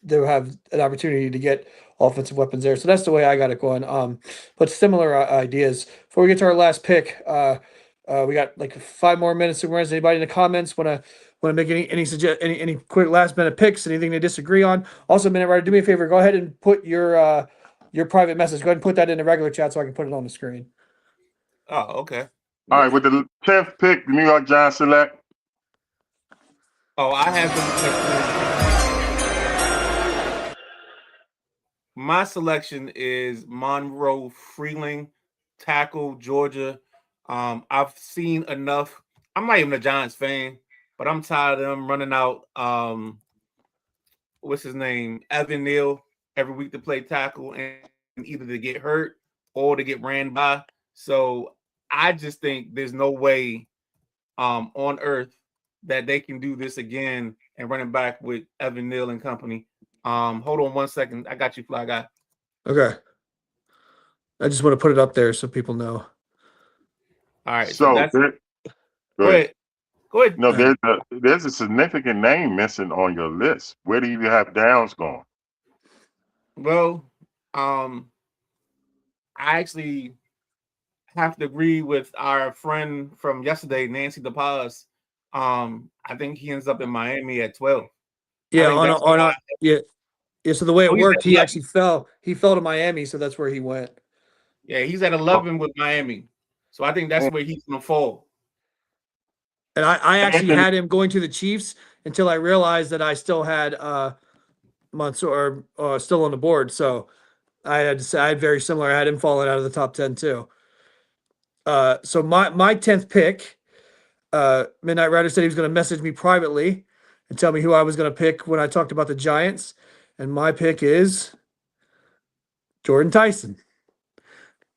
they'll have an opportunity to get offensive weapons there. So that's the way I got it going. But similar ideas. Before we get to our last pick, we got like 5 more minutes to run. Does anybody in the comments want to make any quick last minute picks? Anything they disagree on? Also, Minute Writer, do me a favor. Go ahead and put your private message. Go ahead and put that in the regular chat so I can put it on the screen. Oh, okay. All right, with the 10th pick, the New York Giants select. Oh, I have my selection is Monroe Freeling, tackle, Georgia. I've seen enough. I'm not even a Giants fan, but I'm tired of them running out. What's his name? Evan Neal every week to play tackle, and either to get hurt or to get ran by. So I just think there's no way on earth that they can do this again and run it back with Evan Neal and company. Hold on 1 second. I got you, Fly Guy. Okay. I just want to put it up there so people know. All right. So that's go go ahead. ahead. No, there's a significant name missing on your list. Where do you have Downs going? Well, I actually have to agree with our friend from yesterday, Nancy DePaz. I think he ends up in Miami at 12. Yeah, yeah. So the way it he's worked, at he 11. actually fell. He fell to Miami, so that's where he went. Yeah, he's at 11 with Miami. So I think that's where he's going to fall. And I actually had him going to the Chiefs until I realized that I still had Mansour still on the board. So I had very similar. I had him falling out of the top 10 too. So my 10th pick, Midnight Rider said he was going to message me privately and tell me who I was going to pick when I talked about the Giants. And my pick is Jordan Tyson,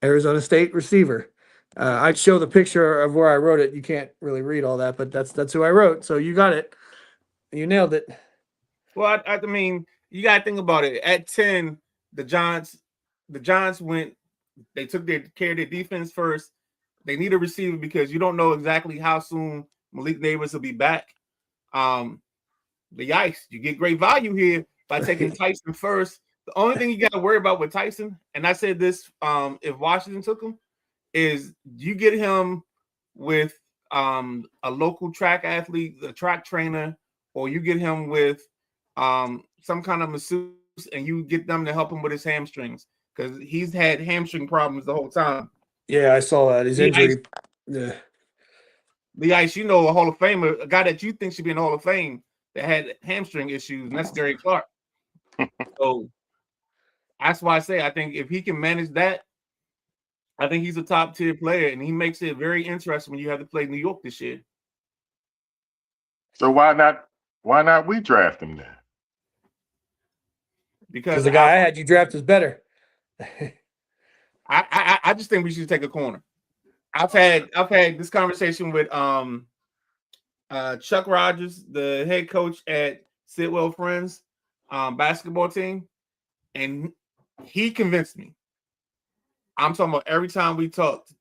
Arizona State receiver. I'd show the picture of where I wrote it. You can't really read all that, but that's who I wrote. So you got it. You nailed it. Well, I mean, you got to think about it. At 10, the Giants went. They took care of their defense first. They need a receiver because you don't know exactly how soon Malik Neighbors will be back. The yikes, you get great value here by taking Tyson first. The only thing you got to worry about with Tyson, and I said this, if Washington took him, is you get him with a local track athlete, a track trainer, or you get him with some kind of masseuse, and you get them to help him with his hamstrings because he's had hamstring problems the whole time. Yeah, I saw that. His injury. Yeah. The Ice, a Hall of Famer, a guy that you think should be in the Hall of Fame that had hamstring issues, and that's Gary Clark. So that's why I say I think if he can manage that, I think he's a top tier player, and he makes it very interesting when you have to play New York this year. So why not we draft him then? Because the guy I had you draft is better. I just think we should take a corner. I've had this conversation with Chuck Rogers, the head coach at Sidwell Friends basketball team, and he convinced me. I'm talking about every time we talked,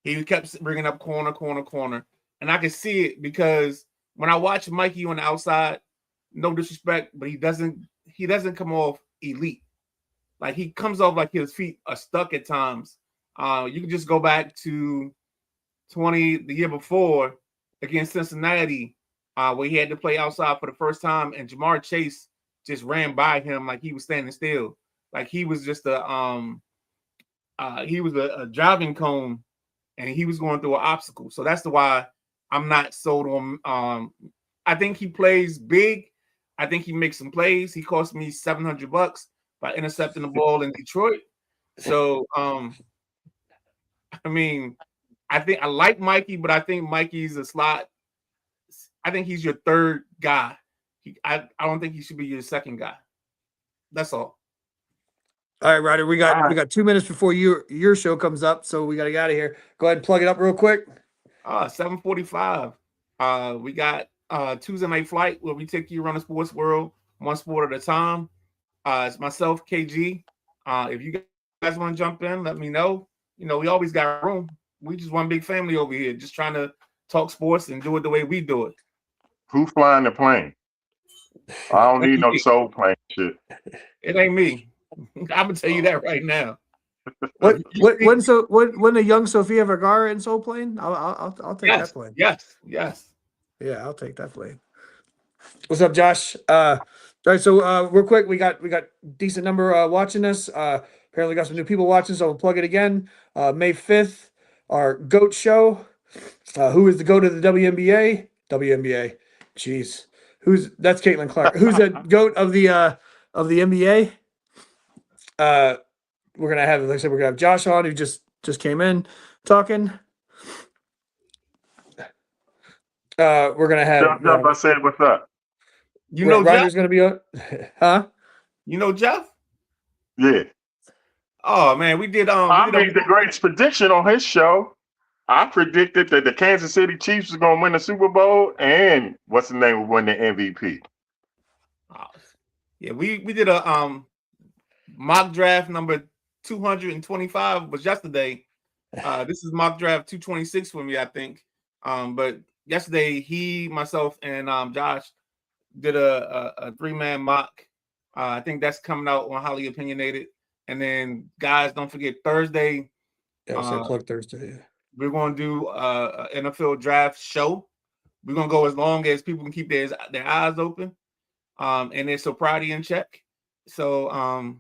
he kept bringing up corner, and I could see it because when I watch Mikey on the outside, no disrespect, but he doesn't come off elite. Like he comes off like his feet are stuck at times. You can just go back to the year before against Cincinnati, where he had to play outside for the first time, and Jamar Chase just ran by him like he was standing still, like he was just a driving cone, and he was going through an obstacle. So that's why I'm not sold on. I think he plays big. I think he makes some plays. He cost me $700 by intercepting the ball in Detroit. So, I mean, I think I like Mikey, but I think Mikey's a slot. I think he's your third guy. I don't think he should be your second guy. That's all. All right, Ryder, we got 2 minutes before your show comes up, so we got to get out of here. Go ahead and plug it up real quick. 7:45. We got Tuesday Night Flight where we take you around the sports world, one sport at a time. It's myself, KG. If you guys want to jump in, let me know. we always got room. We just one big family over here, just trying to talk sports and do it the way we do it. Who flying the plane? I don't need no soul plane shit. It ain't me. I'm gonna tell you that right now. When the young Sofia Vergara in Soul Plane? I'll take that plane. Yes. Yeah, I'll take that plane. What's up, Josh? All right, so real quick, we got decent number watching us. Apparently got some new people watching, so we'll plug it again. May 5th, our GOAT show. Who is the GOAT of the WNBA? WNBA. Jeez. That's Caitlin Clark. Who's the GOAT of the NBA? We're gonna have, like I said, we're gonna have Josh on, who just came in talking. We're gonna have Jeff, I said, what's up? You know Ryder's Jeff? gonna be on. Huh? You know Jeff? Yeah. Oh man, we did I made the greatest prediction on his show. I predicted that the Kansas City Chiefs was gonna win the Super Bowl and what's the name would win the MVP. Yeah, we did a mock draft number 225 was yesterday. This is mock draft 226 for me, I think. But yesterday, he, myself, and Josh did a 3-man mock. I think that's coming out on Highly Opinionated. And then, guys, don't forget Thursday. Yeah, so plug Thursday. Yeah. We're going to do an NFL draft show. We're going to go as long as people can keep their eyes open and their sobriety in check. So,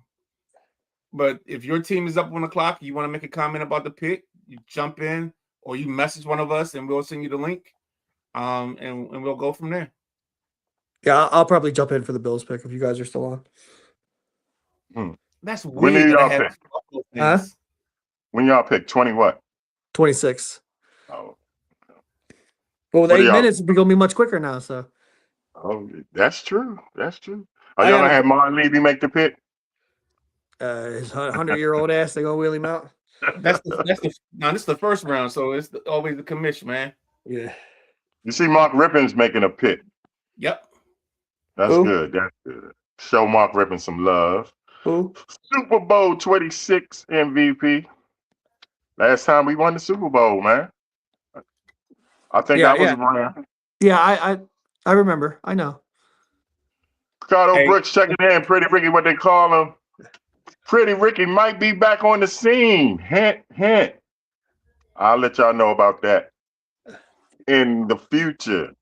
but if your team is up on the clock, you want to make a comment about the pick, you jump in or you message one of us and we'll send you the link. And we'll go from there. Yeah, I'll probably jump in for the Bills pick if you guys are still on. That's weird. When do y'all pick? Huh? When y'all pick 20 what? 26. Oh. Well, with 8 minutes, it's gonna be much quicker now. So. Oh, that's true. That's true. Are y'all gonna have Martin Levy make the pick? His 100-year-old ass, they gonna wheel him out. This is the first round, so it's always the commission, man. Yeah. You see Mark Rippon's making a pick. Yep. That's good. That's good. Show Mark Rippon some love. Who? Super Bowl 26 MVP. Last time we won the Super Bowl, man. I think I was around. Yeah, I remember. I know. Ricardo Brooks checking in. Pretty Ricky, what they call him. Pretty Ricky might be back on the scene. Hint, hint. I'll let y'all know about that in the future.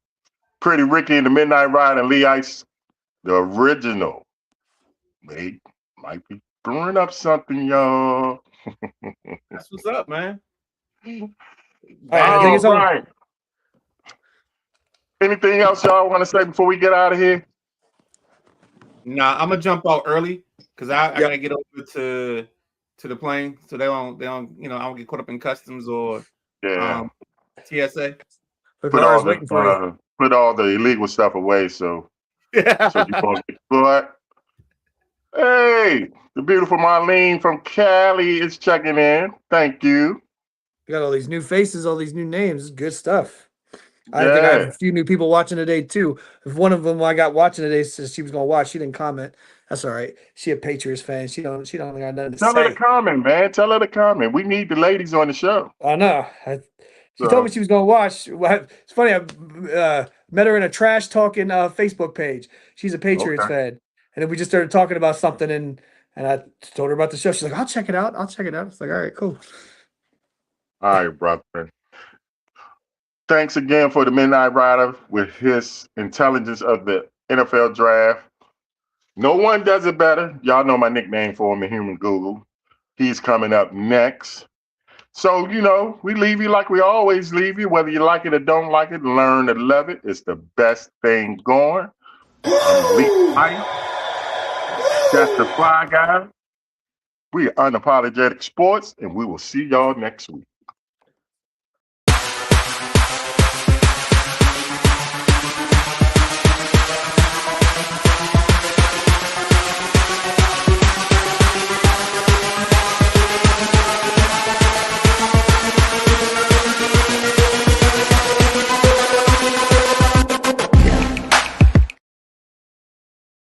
Pretty Ricky and the Midnight Ride and Lee Ice, the original. They might be brewing up something, y'all. That's what's up, man. All right. Anything else y'all want to say before we get out of here? Nah, I'm gonna jump out early because I gotta get over to the plane, so they don't I don't get caught up in customs or TSA. Put all the illegal stuff away, so you won't get caught. Hey, the beautiful Marlene from Cali is checking in. Thank you. We got all these new faces, all these new names. Good stuff. I think I have a few new people watching today too. If one of them I got watching today says she was gonna watch, she didn't comment. That's all right. She a Patriots fan. She don't got nothing to say. Tell her to comment, man. Tell her to comment. We need the ladies on the show. I know. She told me she was gonna watch. It's funny. I met her in a trash talking Facebook page. She's a Patriots fan, and then we just started talking about something, and I told her about the show. She's like, "I'll check it out. It's like, all right, cool. All right, brother. Thanks again for the Midnight Rider with his intelligence of the NFL draft. No one does it better. Y'all know my nickname for him in Human Google. He's coming up next. So, we leave you like we always leave you. Whether you like it or don't like it, learn to love it. It's the best thing going. I'm Lee Mike. That's the Fly Guy. We are Unapologetic Sports, and we will see y'all next week.